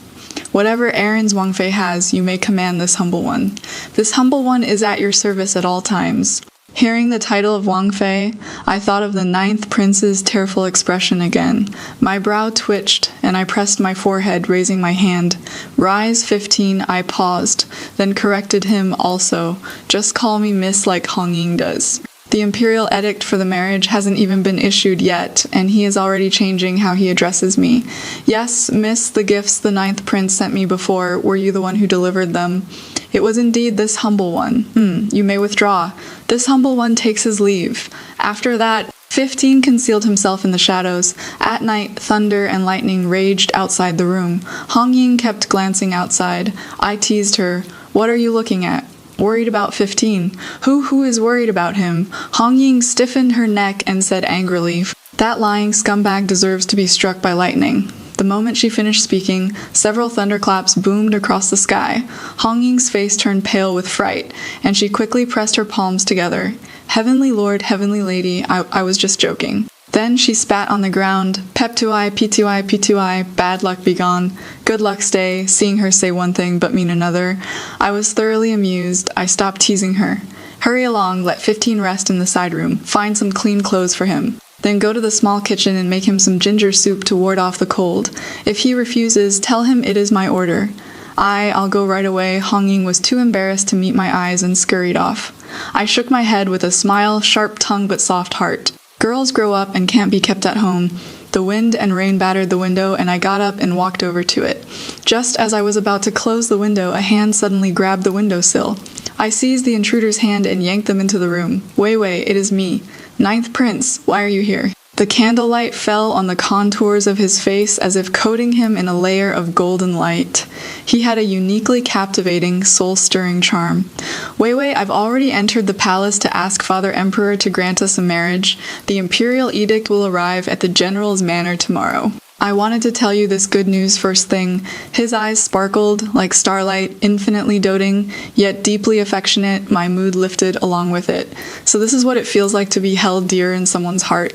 Whatever errands Wang Fei has, you may command this humble one. This humble one is at your service at all times. Hearing the title of Wang Fei, I thought of the ninth prince's tearful expression again. My brow twitched, and I pressed my forehead, raising my hand. Rise, 15, I paused, then corrected him also. Just call me miss like Hong Ying does. The imperial edict for the marriage hasn't even been issued yet, and he is already changing how he addresses me. Yes, miss, the gifts the ninth prince sent me before, were you the one who delivered them? It was indeed this humble one. You may withdraw. This humble one takes his leave. After that, 15 concealed himself in the shadows. At night, thunder and lightning raged outside the room. Hong Ying kept glancing outside. I teased her. What are you looking at? Worried about 15. Who is worried about him? Hong Ying stiffened her neck and said angrily, That lying scumbag deserves to be struck by lightning. The moment she finished speaking, several thunderclaps boomed across the sky. Hong Ying's face turned pale with fright, and she quickly pressed her palms together. Heavenly Lord, Heavenly Lady, I was just joking. Then she spat on the ground. Pep to I, P2I, bad luck be gone. Good luck stay, seeing her say one thing but mean another. I was thoroughly amused. I stopped teasing her. Hurry along, let 15 rest in the side room. Find some clean clothes for him. Then go to the small kitchen and make him some ginger soup to ward off the cold. If he refuses, tell him it is my order. I'll go right away. Hong Ying was too embarrassed to meet my eyes and scurried off. I shook my head with a smile, sharp tongue but soft heart. Girls grow up and can't be kept at home. The wind and rain battered the window, and I got up and walked over to it. Just as I was about to close the window, a hand suddenly grabbed the windowsill. I seized the intruder's hand and yanked them into the room. Wei Wei, it is me. Ninth Prince, why are you here? The candlelight fell on the contours of his face as if coating him in a layer of golden light. He had a uniquely captivating, soul-stirring charm. Wei Wei, I've already entered the palace to ask Father Emperor to grant us a marriage. The imperial edict will arrive at the general's manor tomorrow. I wanted to tell you this good news first thing. His eyes sparkled like starlight, infinitely doting, yet deeply affectionate. My mood lifted along with it. So this is what it feels like to be held dear in someone's heart.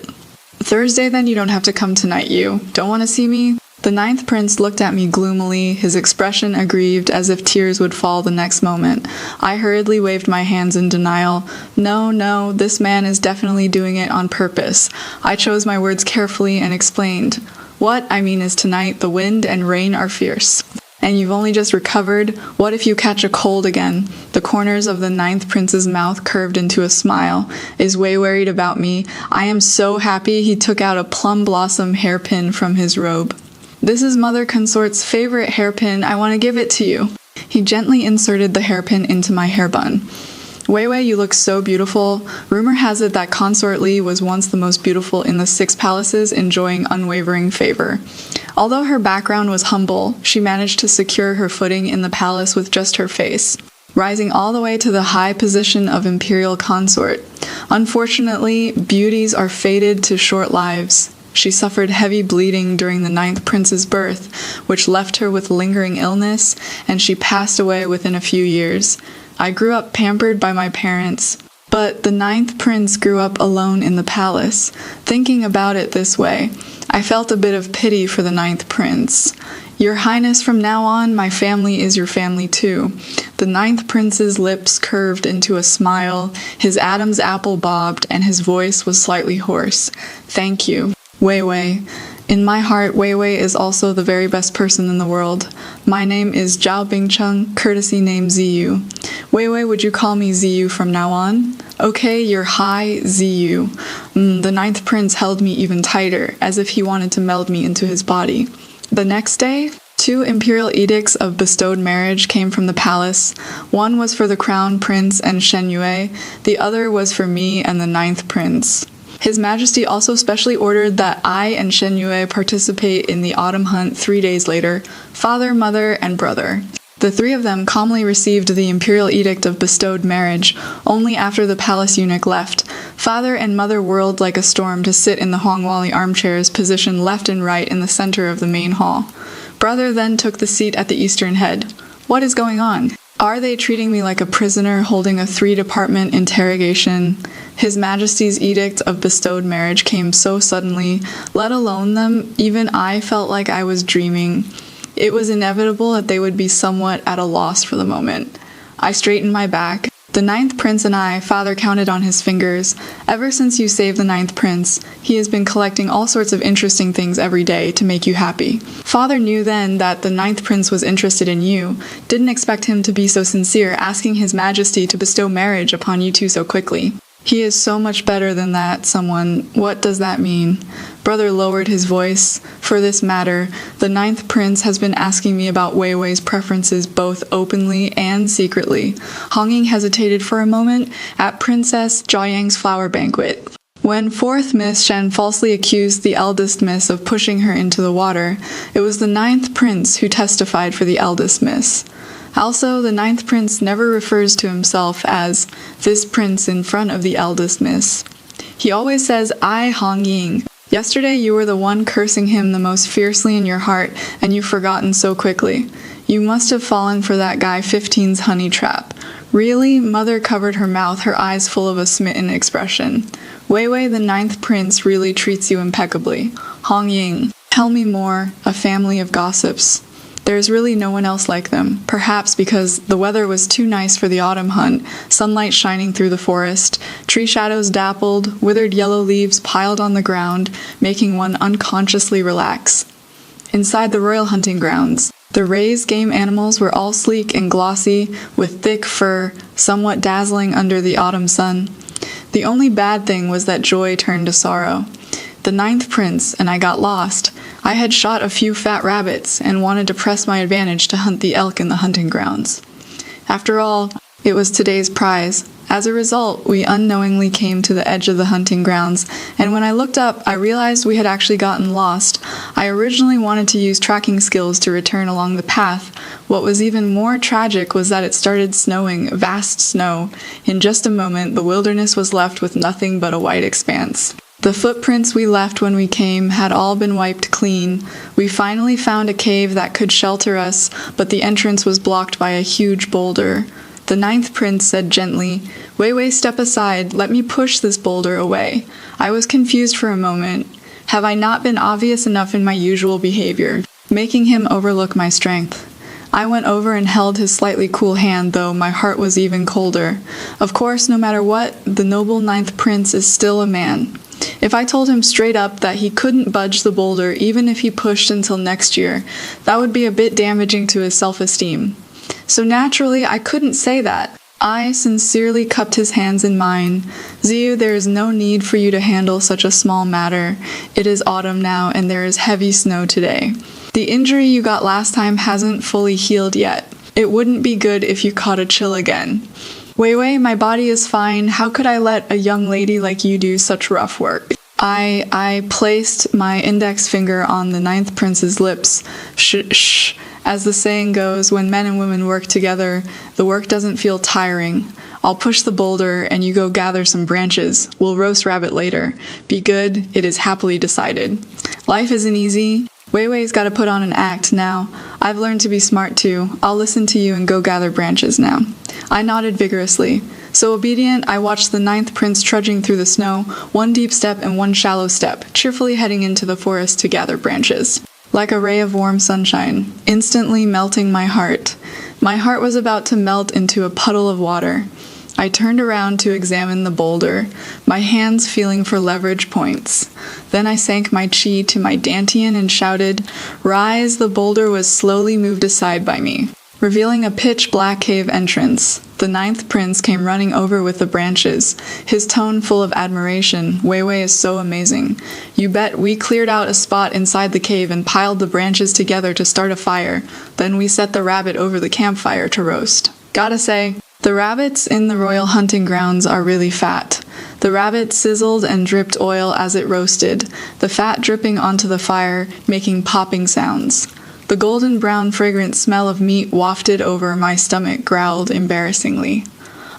Thursday, then you don't have to come tonight, you. Don't want to see me? The Ninth Prince looked at me gloomily, his expression aggrieved as if tears would fall the next moment. I hurriedly waved my hands in denial. No, this man is definitely doing it on purpose. I chose my words carefully and explained. What I mean is tonight the wind and rain are fierce. And you've only just recovered? What if you catch a cold again? The corners of the Ninth Prince's mouth curved into a smile. Is Wei worried about me? I am so happy he took out a plum blossom hairpin from his robe. This is Mother Consort's favorite hairpin. I want to give it to you. He gently inserted the hairpin into my hair bun. Wei Wei, you look so beautiful. Rumor has it that Consort Li was once the most beautiful in the 6 palaces, enjoying unwavering favor. Although her background was humble, she managed to secure her footing in the palace with just her face, rising all the way to the high position of imperial consort. Unfortunately, beauties are fated to short lives. She suffered heavy bleeding during the Ninth Prince's birth, which left her with lingering illness, and she passed away within a few years. I grew up pampered by my parents, but the Ninth Prince grew up alone in the palace. Thinking about it this way, I felt a bit of pity for the Ninth Prince. Your Highness, from now on, my family is your family too. The Ninth Prince's lips curved into a smile, his Adam's apple bobbed, and his voice was slightly hoarse. Thank you. Wei Wei. In my heart, Wei Wei is also the very best person in the world. My name is Zhao Bingcheng, courtesy name Ziyu. Wei Wei, would you call me Ziyu from now on? Okay, you're High Ziyu. The Ninth Prince held me even tighter, as if he wanted to meld me into his body. The next day, 2 imperial edicts of bestowed marriage came from the palace. One was for the Crown Prince and Shen Yue, the other was for me and the Ninth Prince. His Majesty also specially ordered that I and Shen Yue participate in the autumn hunt 3 days later, father, mother, and brother. The 3 of them calmly received the imperial edict of bestowed marriage only after the palace eunuch left. Father and mother whirled like a storm to sit in the Hongwali armchairs positioned left and right in the center of the main hall. Brother then took the seat at the eastern head. What is going on? Are they treating me like a prisoner holding a 3-department interrogation? His Majesty's edict of bestowed marriage came so suddenly, let alone them, even I felt like I was dreaming. It was inevitable that they would be somewhat at a loss for the moment. I straightened my back. The Ninth Prince and I, Father counted on his fingers. Ever since you saved the Ninth Prince, he has been collecting all sorts of interesting things every day to make you happy. Father knew then that the Ninth Prince was interested in you, didn't expect him to be so sincere, asking His Majesty to bestow marriage upon you two so quickly. He is so much better than that, someone. What does that mean? Brother lowered his voice. For this matter, the Ninth Prince has been asking me about Wei Wei's preferences both openly and secretly. Hong Ying hesitated for a moment at Princess Jiayang's flower banquet. When 4th Miss Shen falsely accused the eldest miss of pushing her into the water, it was the Ninth Prince who testified for the eldest miss. Also, the Ninth Prince never refers to himself as this prince in front of the eldest miss. He always says, I, Hong Ying. Yesterday you were the one cursing him the most fiercely in your heart, and you've forgotten so quickly. You must have fallen for that guy 15's honey trap. Really? Mother covered her mouth, her eyes full of a smitten expression. Wei Wei, the Ninth Prince, really treats you impeccably. Hong Ying. Tell me more. A family of gossips. There's really no one else like them, perhaps because the weather was too nice for the autumn hunt, sunlight shining through the forest, tree shadows dappled, withered yellow leaves piled on the ground, making one unconsciously relax. Inside the royal hunting grounds, the raised game animals were all sleek and glossy, with thick fur, somewhat dazzling under the autumn sun. The only bad thing was that joy turned to sorrow. The 9th prince and I got lost. I had shot a few fat rabbits and wanted to press my advantage to hunt the elk in the hunting grounds. After all, it was today's prize. As a result, we unknowingly came to the edge of the hunting grounds, and when I looked up, I realized we had actually gotten lost. I originally wanted to use tracking skills to return along the path. What was even more tragic was that it started snowing, vast snow. In just a moment, the wilderness was left with nothing but a white expanse. The footprints we left when we came had all been wiped clean. We finally found a cave that could shelter us, but the entrance was blocked by a huge boulder. The 9th prince said gently, "Wei Wei, step aside, let me push this boulder away." I was confused for a moment. Have I not been obvious enough in my usual behavior, making him overlook my strength? I went over and held his slightly cool hand, though my heart was even colder. Of course, no matter what, the noble 9th prince is still a man. If I told him straight up that he couldn't budge the boulder even if he pushed until next year, that would be a bit damaging to his self-esteem. So naturally, I couldn't say that. I sincerely cupped his hands in mine. "Ziyu, there is no need for you to handle such a small matter. It is autumn now, and there is heavy snow today. The injury you got last time hasn't fully healed yet. It wouldn't be good if you caught a chill again. Wei Wei, my body is fine. How could I let a young lady like you do such rough work?" I placed my index finger on the 9th prince's lips. Shh. As the saying goes, when men and women work together, the work doesn't feel tiring. I'll push the boulder and you go gather some branches. We'll roast rabbit later. Be good, it is happily decided. Life isn't easy. Wei Wei's got to put on an act now. I've learned to be smart too. I'll listen to you and go gather branches now. I nodded vigorously. So obedient, I watched the 9th prince trudging through the snow, one deep step and one shallow step, cheerfully heading into the forest to gather branches. Like a ray of warm sunshine, instantly melting my heart. My heart was about to melt into a puddle of water. I turned around to examine the boulder, my hands feeling for leverage points. Then I sank my chi to my dantian and shouted, "Rise!" The boulder was slowly moved aside by me, revealing a pitch-black cave entrance. The 9th prince came running over with the branches, his tone full of admiration. "Wei Wei is so amazing. You bet we cleared out a spot inside the cave and piled the branches together to start a fire. Then we set the rabbit over the campfire to roast. Gotta say, the rabbits in the royal hunting grounds are really fat. The rabbit sizzled and dripped oil as it roasted, the fat dripping onto the fire, making popping sounds. The golden brown fragrant smell of meat wafted over my stomach growled embarrassingly.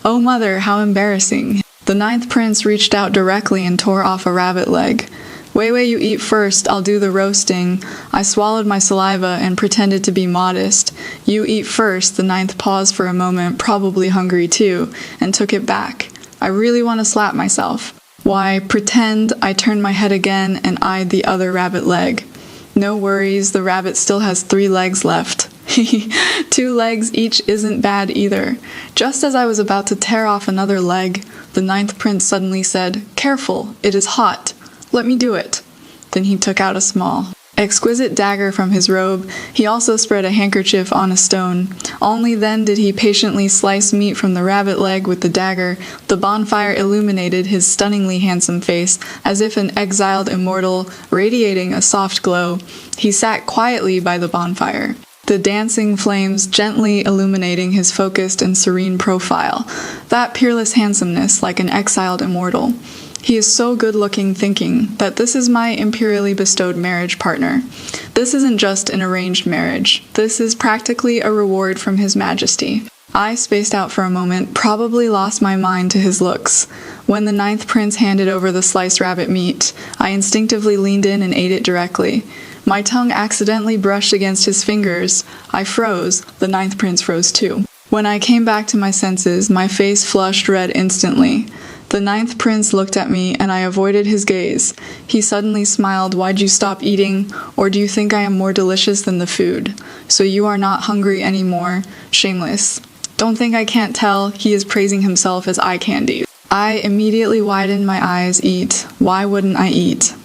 Oh mother, how embarrassing. The 9th prince reached out directly and tore off a rabbit leg. Wei Wei, you eat first, I'll do the roasting. I swallowed my saliva and pretended to be modest. You eat first. The 9th paused for a moment, probably hungry too, and took it back. I really want to slap myself. Why, pretend. I turned my head again and eyed the other rabbit leg. No worries, the rabbit still has 3 legs left. 2 legs each isn't bad either. Just as I was about to tear off another leg, the 9th prince suddenly said, "Careful, it is hot. Let me do it." Then he took out a small, exquisite dagger from his robe. He also spread a handkerchief on a stone. Only then did he patiently slice meat from the rabbit leg with the dagger. The bonfire illuminated his stunningly handsome face, as if an exiled immortal, radiating a soft glow. He sat quietly by the bonfire, the dancing flames gently illuminating his focused and serene profile. That peerless handsomeness, like an exiled immortal. He is so good-looking, thinking that this is my imperially bestowed marriage partner. This isn't just an arranged marriage. This is practically a reward from His Majesty. I spaced out for a moment, probably lost my mind to his looks. When the 9th prince handed over the sliced rabbit meat, I instinctively leaned in and ate it directly. My tongue accidentally brushed against his fingers. I froze. The 9th prince froze too. When I came back to my senses, my face flushed red instantly. The ninth prince looked at me, and I avoided his gaze. He suddenly smiled. Why'd you stop eating? Or do you think I am more delicious than the food? So you are not hungry anymore? Shameless. Don't think I can't tell. He is praising himself as eye candy. I immediately widened my eyes. Eat. Why wouldn't I eat?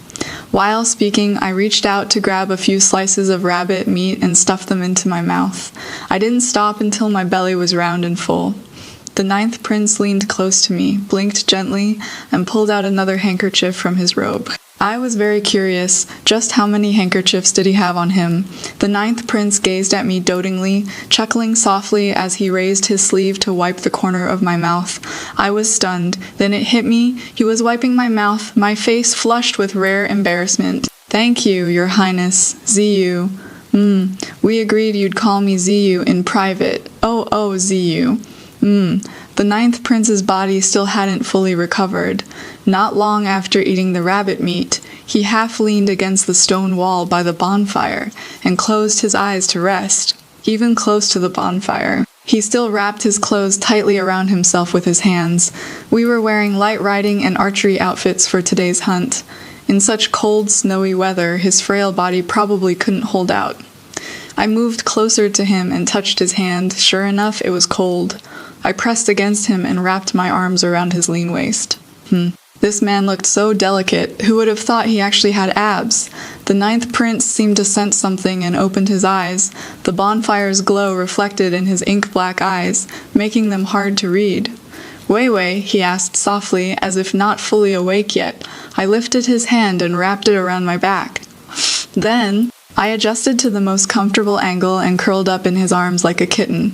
While speaking, I reached out to grab a few slices of rabbit meat and stuffed them into my mouth. I didn't stop until my belly was round and full. The ninth prince leaned close to me, blinked gently, and pulled out another handkerchief from his robe. I was very curious. Just how many handkerchiefs did he have on him? The ninth prince gazed at me dotingly, chuckling softly as he raised his sleeve to wipe the corner of my mouth. I was stunned. Then it hit me. He was wiping my mouth, my face flushed with rare embarrassment. Thank you, your highness. Ziyu. We agreed you'd call me Ziyu in private. Oh, Ziyu. The ninth prince's body still hadn't fully recovered. Not long after eating the rabbit meat, he half leaned against the stone wall by the bonfire and closed his eyes to rest. Even close to the bonfire, he still wrapped his clothes tightly around himself with his hands. We were wearing light riding and archery outfits for today's hunt. In such cold, snowy weather, his frail body probably couldn't hold out. I moved closer to him and touched his hand. Sure enough, it was cold. I pressed against him and wrapped my arms around his lean waist. This man looked so delicate. Who would have thought he actually had abs? The ninth prince seemed to sense something and opened his eyes. The bonfire's glow reflected in his ink-black eyes, making them hard to read. Wei, he asked softly, as if not fully awake yet. I lifted his hand and wrapped it around my back. Then, I adjusted to the most comfortable angle and curled up in his arms like a kitten.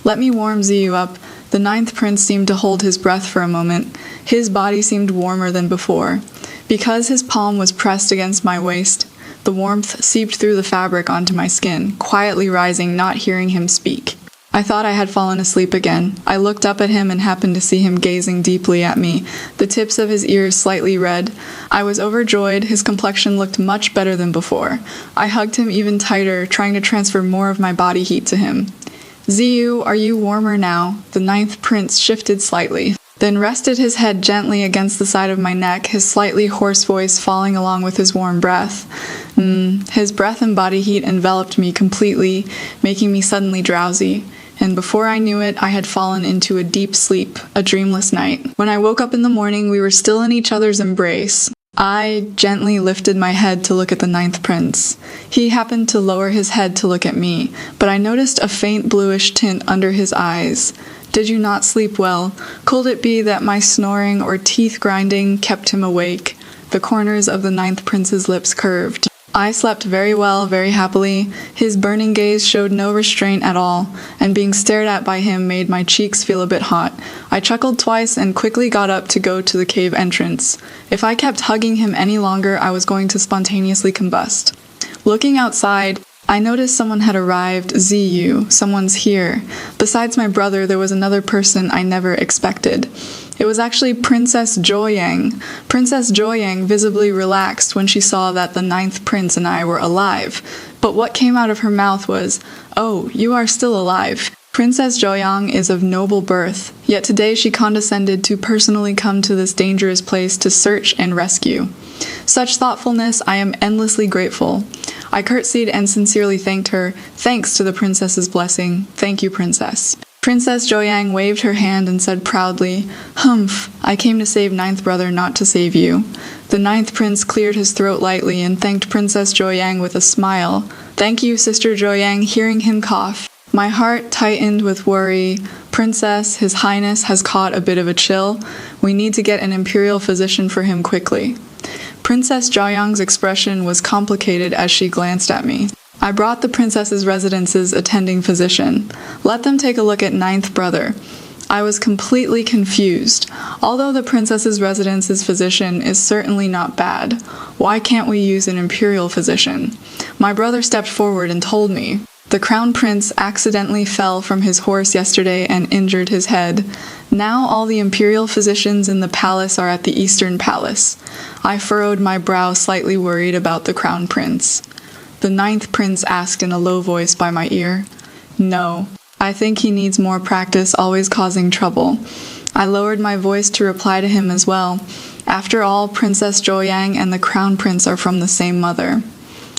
Let me warm Ziyu up. The ninth prince seemed to hold his breath for a moment. His body seemed warmer than before. Because his palm was pressed against my waist, the warmth seeped through the fabric onto my skin, quietly rising, not hearing him speak. I thought I had fallen asleep again. I looked up at him and happened to see him gazing deeply at me, the tips of his ears slightly red. I was overjoyed. His complexion looked much better than before. I hugged him even tighter, trying to transfer more of my body heat to him. Ziyu, are you warmer now? The ninth prince shifted slightly, then rested his head gently against the side of my neck, his slightly hoarse voice falling along with his warm breath. His breath and body heat enveloped me completely, making me suddenly drowsy. And before I knew it, I had fallen into a deep sleep, a dreamless night. When I woke up in the morning, we were still in each other's embrace. I gently lifted my head to look at the ninth prince. He happened to lower his head to look at me, but I noticed a faint bluish tint under his eyes. Did you not sleep well? Could it be that my snoring or teeth grinding kept him awake? The corners of the ninth prince's lips curved. I slept very well, very happily. His burning gaze showed no restraint at all, and being stared at by him made my cheeks feel a bit hot. I chuckled twice and quickly got up to go to the cave entrance. If I kept hugging him any longer, I was going to spontaneously combust. Looking outside, I noticed someone had arrived. Ziyu, someone's here. Besides my brother, there was another person I never expected. It was actually Princess Joyang. Princess Joyang visibly relaxed when she saw that the ninth prince and I were alive. But what came out of her mouth was, "Oh, you are still alive." Princess Joyang is of noble birth, yet today she condescended to personally come to this dangerous place to search and rescue. Such thoughtfulness, I am endlessly grateful. I curtsied and sincerely thanked her. Thanks to the princess's blessing. Thank you, princess. Princess Joyang waved her hand and said proudly, "Humph, I came to save ninth brother, not to save you." The ninth prince cleared his throat lightly and thanked Princess Joyang with a smile. "Thank you, Sister Joyang," hearing him cough. My heart tightened with worry. Princess, His Highness has caught a bit of a chill. We need to get an imperial physician for him quickly. Princess Joyang's expression was complicated as she glanced at me. I brought the princess's residence's attending physician. Let them take a look at ninth brother. I was completely confused. Although the princess's residence's physician is certainly not bad, why can't we use an imperial physician? My brother stepped forward and told me. The crown prince accidentally fell from his horse yesterday and injured his head. Now all the imperial physicians in the palace are at the Eastern Palace. I furrowed my brow, slightly worried about the crown prince. The ninth prince asked in a low voice by my ear. "No, I think he needs more practice always causing trouble. I lowered my voice to reply to him as well. After all, Princess Joyang and the Crown Prince are from the same mother.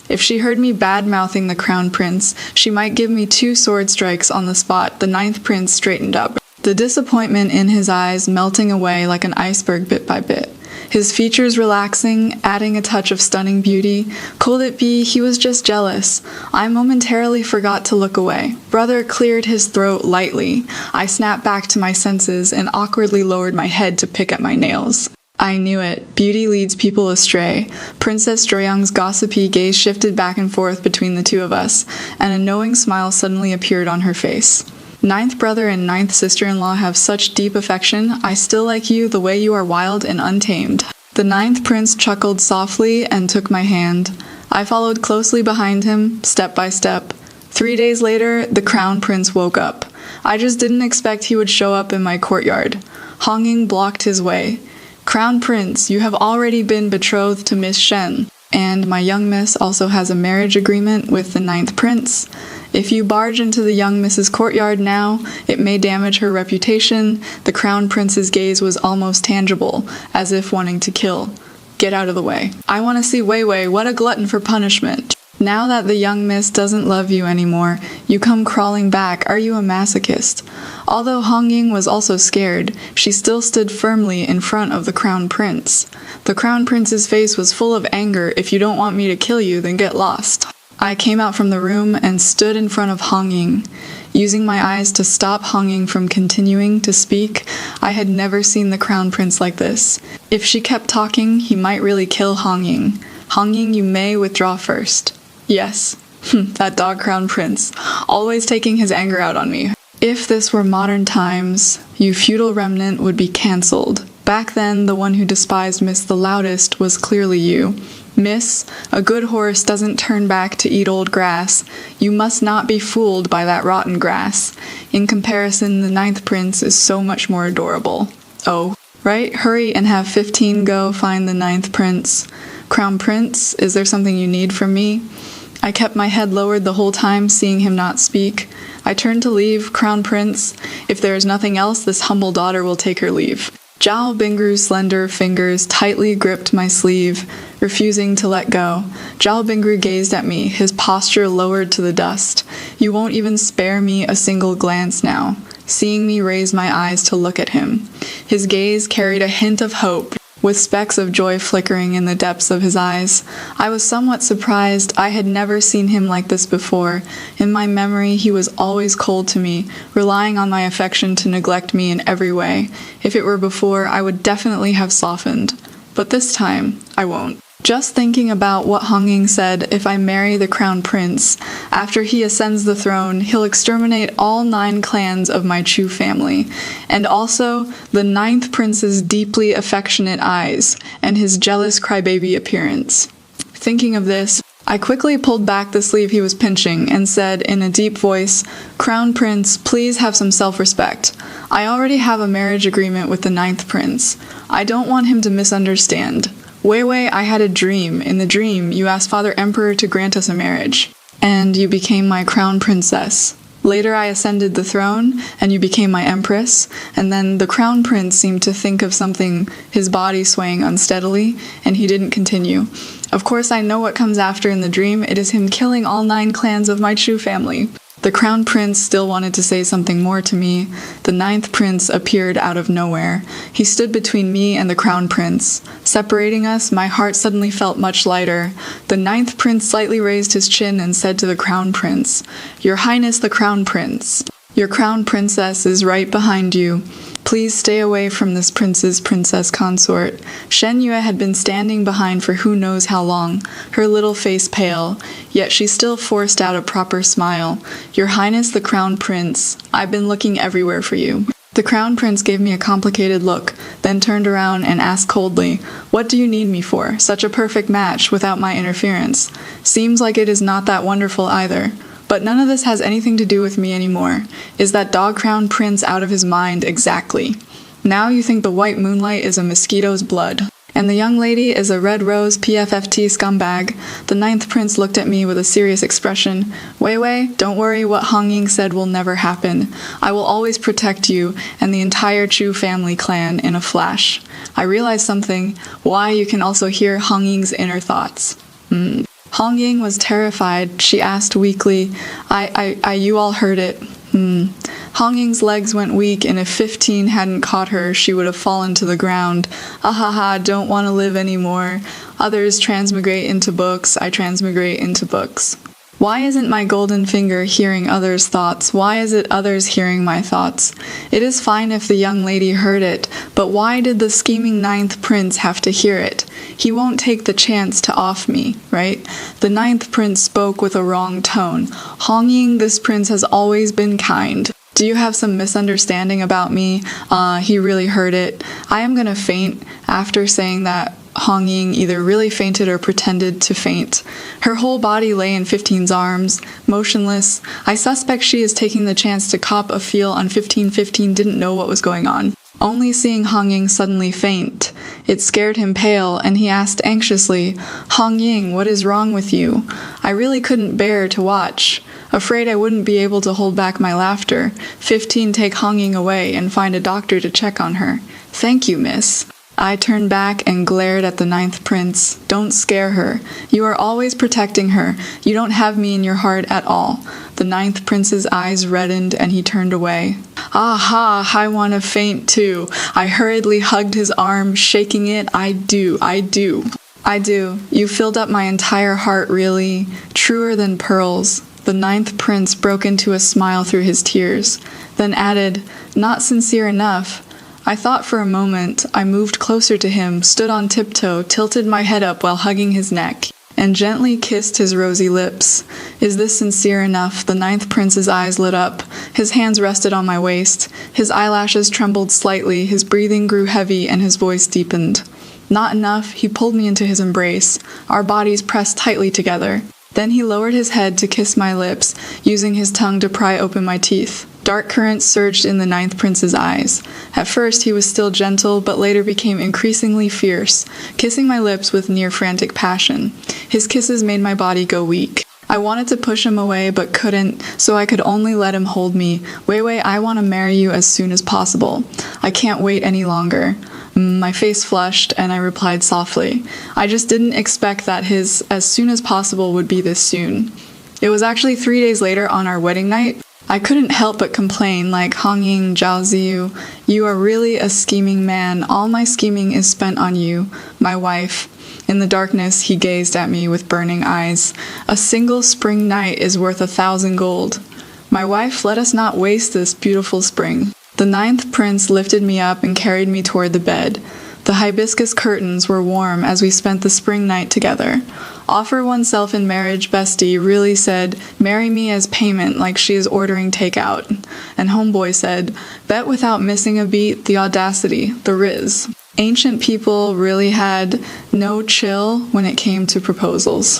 If she heard me bad-mouthing the Crown Prince, she might give me 2 sword strikes on the spot. The 9th Prince straightened up, the disappointment in his eyes melting away like an iceberg bit by bit. His features relaxing, adding a touch of stunning beauty. Could it be he was just jealous? I momentarily forgot to look away. Brother cleared his throat lightly. I snapped back to my senses and awkwardly lowered my head to pick at my nails. I knew it. Beauty leads people astray. Princess Joyang's gossipy gaze shifted back and forth between the 2 of us, and a knowing smile suddenly appeared on her face. 9th brother and 9th sister-in-law have such deep affection. I still like you the way you are wild and untamed. The 9th prince chuckled softly and took my hand. I followed closely behind him, step by step. 3 days later, the Crown Prince woke up. I just didn't expect he would show up in my courtyard. Honging blocked his way. Crown Prince, you have already been betrothed to Miss Shen, and my young miss also has a marriage agreement with the 9th prince. If you barge into the young miss's courtyard now, it may damage her reputation. The Crown Prince's gaze was almost tangible, as if wanting to kill. Get out of the way. I want to see Wei Wei, what a glutton for punishment. Now that the young miss doesn't love you anymore, you come crawling back. Are you a masochist? Although Hongying was also scared, she still stood firmly in front of the Crown Prince. The Crown Prince's face was full of anger. If you don't want me to kill you, then get lost. I came out from the room and stood in front of Hongying. Using my eyes to stop Hongying from continuing to speak, I had never seen the Crown Prince like this. If she kept talking, he might really kill Hongying. Hongying, you may withdraw first. Yes, that dog Crown Prince, always taking his anger out on me. If this were modern times, you feudal remnant would be cancelled. Back then, the one who despised Miss the loudest was clearly you. Miss, a good horse doesn't turn back to eat old grass. You must not be fooled by that rotten grass. In comparison, the 9th prince is so much more adorable. Oh, right? Hurry and have 15 go find the 9th prince. Crown Prince, is there something you need from me? I kept my head lowered the whole time, seeing him not speak. I turned to leave. Crown Prince, if there is nothing else, this humble daughter will take her leave. Zhao Bingru's slender fingers tightly gripped my sleeve, refusing to let go. Zhao Bingru gazed at me, his posture lowered to the dust. You won't even spare me a single glance now, seeing me raise my eyes to look at him. His gaze carried a hint of hope, with specks of joy flickering in the depths of his eyes. I was somewhat surprised. I had never seen him like this before. In my memory, he was always cold to me, relying on my affection to neglect me in every way. If it were before, I would definitely have softened. But this time, I won't. Just thinking about what Hongying said, if I marry the Crown Prince, after he ascends the throne, he'll exterminate all 9 clans of my Chu family, and also the 9th prince's deeply affectionate eyes, and his jealous crybaby appearance. Thinking of this, I quickly pulled back the sleeve he was pinching and said in a deep voice, Crown Prince, please have some self-respect. I already have a marriage agreement with the 9th prince. I don't want him to misunderstand. Wei Wei, I had a dream. In the dream, you asked Father Emperor to grant us a marriage, and you became my crown princess. Later I ascended the throne, and you became my empress, and then the crown prince seemed to think of something, his body swaying unsteadily, and he didn't continue. Of course I know what comes after in the dream. It is him killing all 9 clans of my Chu family. The Crown Prince still wanted to say something more to me. The 9th Prince appeared out of nowhere. He stood between me and the Crown Prince. Separating us, my heart suddenly felt much lighter. The 9th Prince slightly raised his chin and said to the Crown Prince, Your Highness the Crown Prince, your Crown Princess is right behind you. Please stay away from this prince's princess consort. Shen Yue had been standing behind for who knows how long, her little face pale, yet she still forced out a proper smile. Your Highness the Crown Prince, I've been looking everywhere for you. The Crown Prince gave me a complicated look, then turned around and asked coldly, What do you need me for? Such a perfect match without my interference. Seems like it is not that wonderful either. But none of this has anything to do with me anymore. Is that dog Crown Prince out of his mind exactly? Now you think the white moonlight is a mosquito's blood. And the young lady is a red rose PFFT scumbag. The ninth prince looked at me with a serious expression. Wei Wei, don't worry, what Hong Ying said will never happen. I will always protect you and the entire Chu family clan in a flash. I realized something, why you can also hear Hong Ying's inner thoughts. Hong Ying was terrified. She asked weakly, you all heard it. Hong Ying's legs went weak, and if 15 hadn't caught her, she would have fallen to the ground. Ahaha, don't want to live anymore. Others transmigrate into books, I transmigrate into books. Why isn't my golden finger hearing others' thoughts? Why is it others hearing my thoughts? It is fine if the young lady heard it, but why did the scheming ninth prince have to hear it? He won't take the chance to off me, right? The ninth prince spoke with a wrong tone. Hong Ying, this prince has always been kind. Do you have some misunderstanding about me? He really heard it. I am gonna faint. After saying that, Hong Ying either really fainted or pretended to faint. Her whole body lay in 15's arms, motionless. I suspect she is taking the chance to cop a feel on 15. 15 didn't know what was going on. Only seeing Hong Ying suddenly faint, it scared him pale, and he asked anxiously, Hong Ying, what is wrong with you? I really couldn't bear to watch. Afraid I wouldn't be able to hold back my laughter. 15, take Hong Ying away and find a doctor to check on her. Thank you, miss. I turned back and glared at the ninth prince. Don't scare her. You are always protecting her. You don't have me in your heart at all. The ninth prince's eyes reddened and he turned away. Aha, I want to faint too. I hurriedly hugged his arm, shaking it. I do. You filled up my entire heart, really. Truer than pearls. The ninth prince broke into a smile through his tears, then added, not sincere enough. I thought for a moment. I moved closer to him, stood on tiptoe, tilted my head up while hugging his neck, and gently kissed his rosy lips. Is this sincere enough? The ninth prince's eyes lit up. His hands rested on my waist. His eyelashes trembled slightly, his breathing grew heavy, and his voice deepened. Not enough, he pulled me into his embrace. Our bodies pressed tightly together. Then he lowered his head to kiss my lips, using his tongue to pry open my teeth. Dark currents surged in the ninth prince's eyes. At first he was still gentle, but later became increasingly fierce, kissing my lips with near-frantic passion. His kisses made my body go weak. I wanted to push him away, but couldn't, so I could only let him hold me. Wei Wei, I want to marry you as soon as possible. I can't wait any longer. My face flushed, and I replied softly. I just didn't expect that his as soon as possible would be this soon. It was actually 3 days later on our wedding night. I couldn't help but complain, like, Hong Ying, Zhao Ziyu, you are really a scheming man. All my scheming is spent on you, my wife. In the darkness, he gazed at me with burning eyes. A single spring night is worth 1,000 gold. My wife, let us not waste this beautiful spring. The ninth prince lifted me up and carried me toward the bed. The hibiscus curtains were warm as we spent the spring night together. Offer oneself in marriage, bestie really said, marry me as payment like she is ordering takeout. And homeboy said, bet without missing a beat, the audacity, the riz. Ancient people really had no chill when it came to proposals.